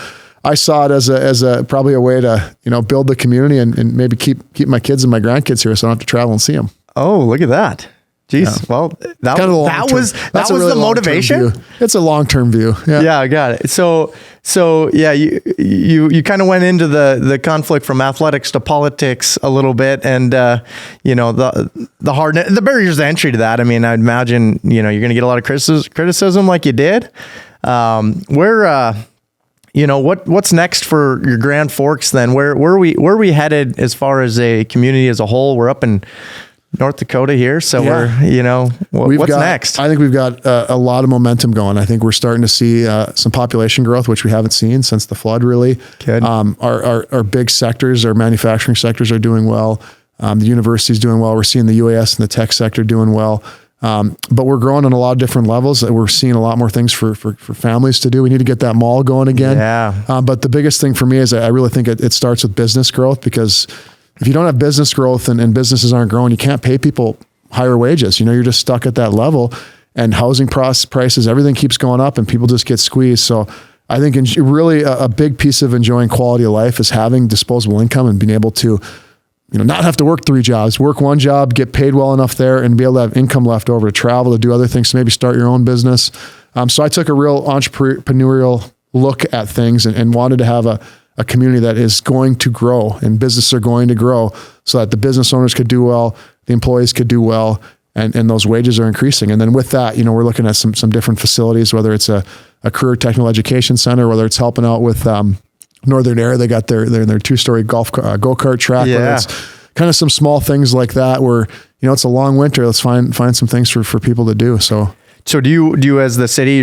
I saw it as probably a way to, build the community and maybe keep my kids and my grandkids here so I don't have to travel and see them. Oh, look at that. Jeez. Yeah. Well, that was the motivation. It's a long-term view. Yeah, I got it. So yeah, you kind of went into the conflict from athletics to politics a little bit, and the barriers to entry to that. I mean, I'd imagine you're going to get a lot of criticism like you did. What's next for your Grand Forks then? Where are we headed as far as a community as a whole? We're up in North Dakota here. So what's next? I think we've got a lot of momentum going. I think we're starting to see some population growth, which we haven't seen since the flood, really. Good. Our big sectors, our manufacturing sectors are doing well. The university's doing well. We're seeing the UAS and the tech sector doing well. But we're growing on a lot of different levels. We're seeing a lot more things for families to do. We need to get that mall going again. Yeah. But the biggest thing for me is I really think it starts with business growth, because if you don't have business growth and businesses aren't growing, you can't pay people higher wages. You're just stuck at that level, and housing prices, everything keeps going up and people just get squeezed. So I think really a big piece of enjoying quality of life is having disposable income and being able to not have to work 3 jobs, work 1 job, get paid well enough there, and be able to have income left over to travel, to do other things, to maybe start your own business. So I took a real entrepreneurial look at things and wanted to have a community that is going to grow, and businesses are going to grow, so that the business owners could do well, the employees could do well, and those wages are increasing. And then with that, we're looking at some different facilities, whether it's a career technical education center, whether it's helping out with Northern Air. They got their 2-story go-kart track. Yeah. It's kind of some small things like that where, it's a long winter. Let's find some things for people to do. So do you as the city,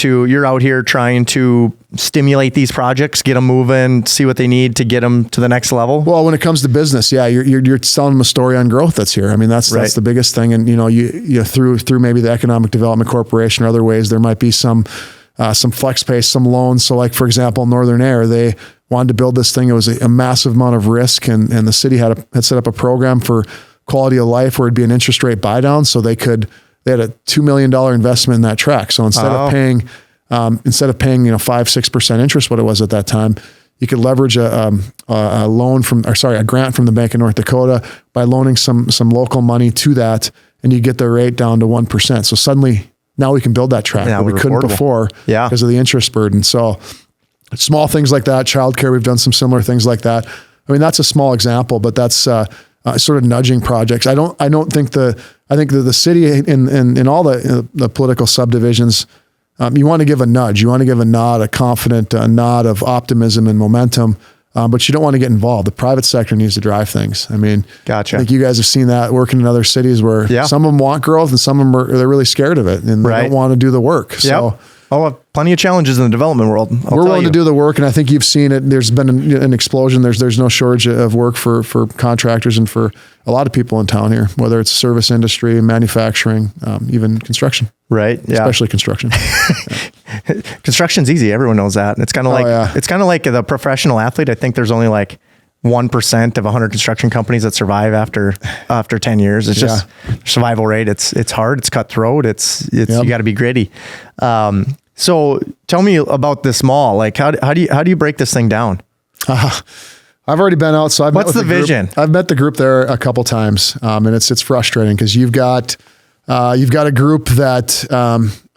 you're out here trying to stimulate these projects, get them moving, see what they need to get them to the next level? Well, when it comes to business, yeah, you're telling them a story on growth that's here. I mean, that's the biggest thing. And, you through maybe the Economic Development Corporation or other ways, there might be some flex pay, some loans. So like, for example, Northern Air, they wanted to build this thing. It was a massive amount of risk, and the city had set up a program for quality of life where it'd be an interest rate buy down. So they had a $2 million investment in that track. So instead of paying 5-6% interest, what it was at that time, you could leverage a grant from the Bank of North Dakota by loaning some local money to that, and you get the rate down to 1%. So suddenly now we can build that track, but we couldn't before because of the interest burden. So small things like that, childcare, we've done some similar things like that. I mean, that's a small example, but that's sort of nudging projects. I think the city in all the political subdivisions, you want to give a nudge, you want to give a nod, a confident nod of optimism and momentum, but you don't want to get involved. The private sector needs to drive things. I mean, gotcha. I think you guys have seen that working in other cities where some of them want growth and some of them they're really scared of it and they don't want to do the work. So. Plenty of challenges in the development world. We're willing to do the work, and I think you've seen it. There's been an explosion. There's no shortage of work for contractors and for a lot of people in town here, whether it's service industry, manufacturing, even construction. Right. Yeah. Especially construction. Construction's easy. Everyone knows that. It's kind of like the professional athlete. I think there's only like 1% of 100 construction companies that survive after 10 years. It's just survival rate. It's hard. It's cutthroat. You got to be gritty. So tell me about this mall. Like how do you break this thing down? I've already been out. So what's the vision? I've met the group there a couple times. And it's frustrating because you've got a group that,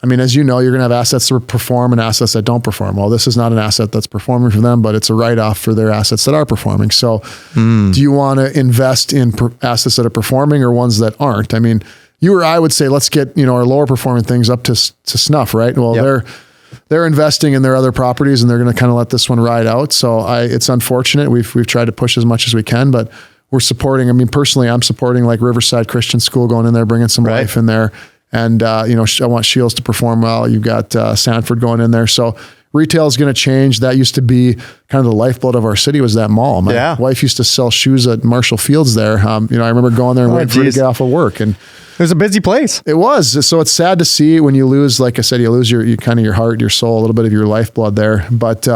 as you know, you're going to have assets that perform and assets that don't perform. Well, this is not an asset that's performing for them, but it's a write-off for their assets that are performing. So do you want to invest in assets that are performing or ones that aren't? I mean, you or I would say, let's get, our lower performing things up to snuff, right? Well, they're investing in their other properties and they're going to kind of let this one ride out. So it's unfortunate. We've tried to push as much as we can, but we're supporting, personally, I'm supporting like Riverside Christian School going in there, bringing some life in there. And, I want Shields to perform well. You've got Sanford going in there. So retail is going to change. That used to be kind of the lifeblood of our city, was that mall. My wife used to sell shoes at Marshall Fields there. I remember going there and waiting for her to get off of work. And it was a busy place. It was. So it's sad to see when you lose, like I said, you lose your kind of your heart, your soul, a little bit of your lifeblood there. But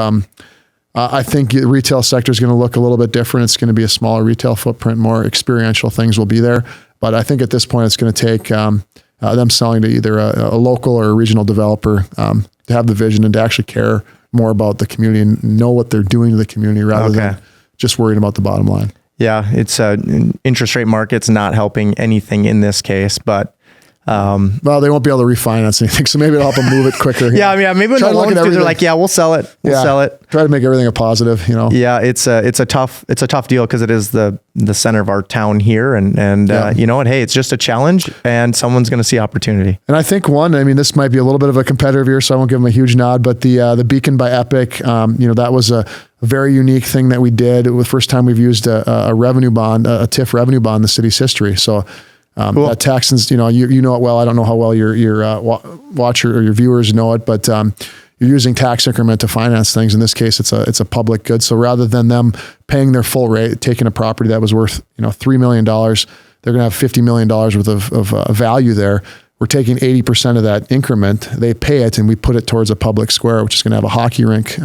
I think the retail sector is going to look a little bit different. It's going to be a smaller retail footprint, more experiential things will be there. But I think at this point, it's going to take them selling to either a local or a regional developer to have the vision and to actually care more about the community and know what they're doing to the community rather than just worrying about the bottom line. Yeah, it's interest rate market's not helping anything in this case, but well, they won't be able to refinance anything, so maybe it'll help them move it quicker. Maybe when the loans do, they're like, we'll sell it. We'll sell it. Try to make everything a positive, Yeah, it's a tough deal because it is the center of our town here, and you know what? Hey, it's just a challenge, and someone's going to see opportunity. And I think this might be a little bit of a competitor here, so I won't give them a huge nod, but the Beacon by Epic, that was a very unique thing that we did. It was the first time we've used a revenue bond, a TIF revenue bond in the city's history. So. Cool. Texans, you know it well. I don't know how well your watcher or your viewers know it, but you're using tax increment to finance things. In this case, it's a public good. So rather than them paying their full rate, taking a property that was worth $3 million, they're going to have $50 million worth of value there. We're taking 80% of that increment. They pay it, and we put it towards a public square, which is going to have a hockey rink.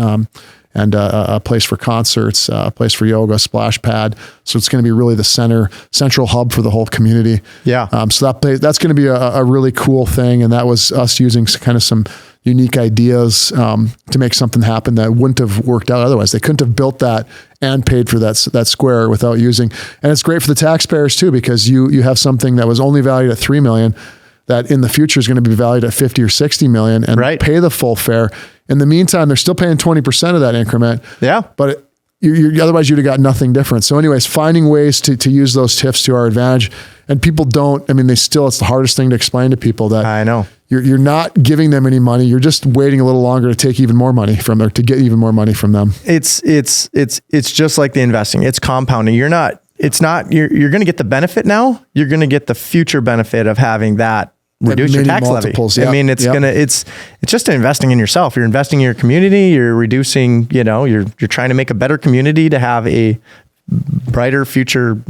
And a place for concerts, a place for yoga, splash pad. So it's going to be really the central hub for the whole community. Yeah. So that's going to be a really cool thing. And that was us using kind of some unique ideas to make something happen that wouldn't have worked out otherwise. They couldn't have built that and paid for that square without using. And it's great for the taxpayers too, because you have something that was only valued at $3 million that in the future is going to be valued at 50 or 60 million and pay the full fare. In the meantime, they're still paying 20% of that increment. Yeah. But otherwise you'd have got nothing different. So anyways, finding ways to use those TIFs to our advantage. And people don't, it's the hardest thing to explain to people that I know you're not giving them any money. You're just waiting a little longer to take even more money from them, to get even more money from them. It's just like the investing. It's compounding. You're going to get the benefit now. You're going to get the future benefit of having that reduce your tax levy. Yep. It's just investing in yourself. You're investing in your community. You're reducing, you're trying to make a better community to have a brighter future,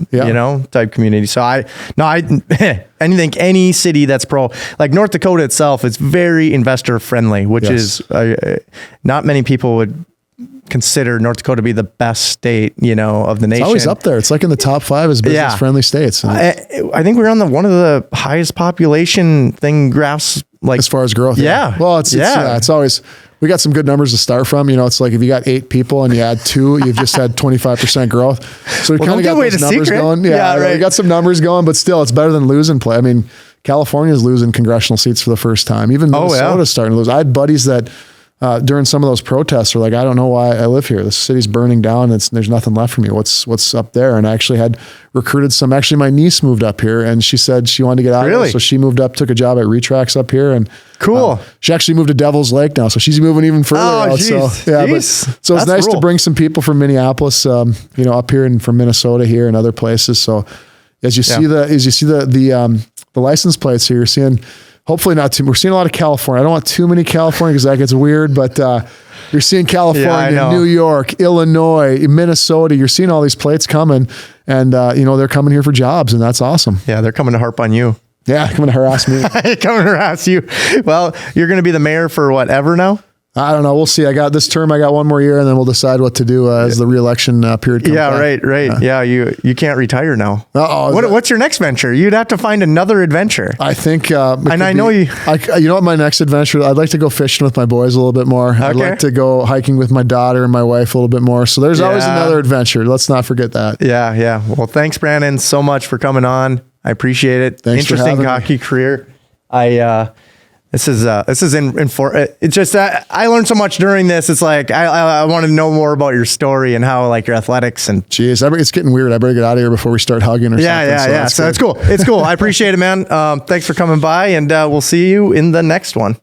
type community. So I think any city that's like North Dakota itself is very investor friendly, which is not many people would consider North Dakota to be the best state, of the nation. It's always up there. It's like in the top 5 as business friendly states. I think we're on one of the highest population graphs, like as far as growth. Yeah. Well, it's always, we got some good numbers to start from. It's like if you got 8 people and you add 2, you've just had 25% growth. So we kind of got those numbers going. Yeah, right. We got some numbers going, but still it's better than losing play. California's losing congressional seats for the first time. Even Minnesota's starting to lose. I had buddies that during some of those protests were like, I don't know why I live here. The city's burning down. There's nothing left for me. What's up there? And I actually had recruited actually my niece moved up here and she said she wanted to get out of it. So she moved up, took a job at Retrax up here. And cool. She actually moved to Devil's Lake now. So she's moving even further out. So it's nice to bring some people from Minneapolis, up here and from Minnesota here and other places. So as you see the license plates here, you're seeing, hopefully not too. We're seeing a lot of California. I don't want too many California because that gets weird, but you're seeing California, New York, Illinois, Minnesota. You're seeing all these plates coming and, they're coming here for jobs and that's awesome. Yeah. They're coming to harp on you. Yeah. Coming to harass me. Coming to harass you. Well, you're going to be the mayor for whatever now? I don't know. We'll see. I got this term. I got one more year, and then we'll decide what to do as the re-election period comes back. Right. Yeah, you can't retire now. Uh-oh. What's your next venture? You'd have to find another adventure. I think, and I know you know what my next adventure, I'd like to go fishing with my boys a little bit more. I'd like to go hiking with my daughter and my wife a little bit more. So there's always another adventure. Let's not forget that. Yeah. Well, thanks, Brandon, so much for coming on. I appreciate it. Thanks for having me. Interesting hockey career. This is it's just I learned so much during this. It's like I want to know more about your story and how like your athletics and it's getting weird. I better get out of here before we start hugging or something. Yeah. So it's cool. It's cool. I appreciate it, man. Thanks for coming by, and we'll see you in the next one.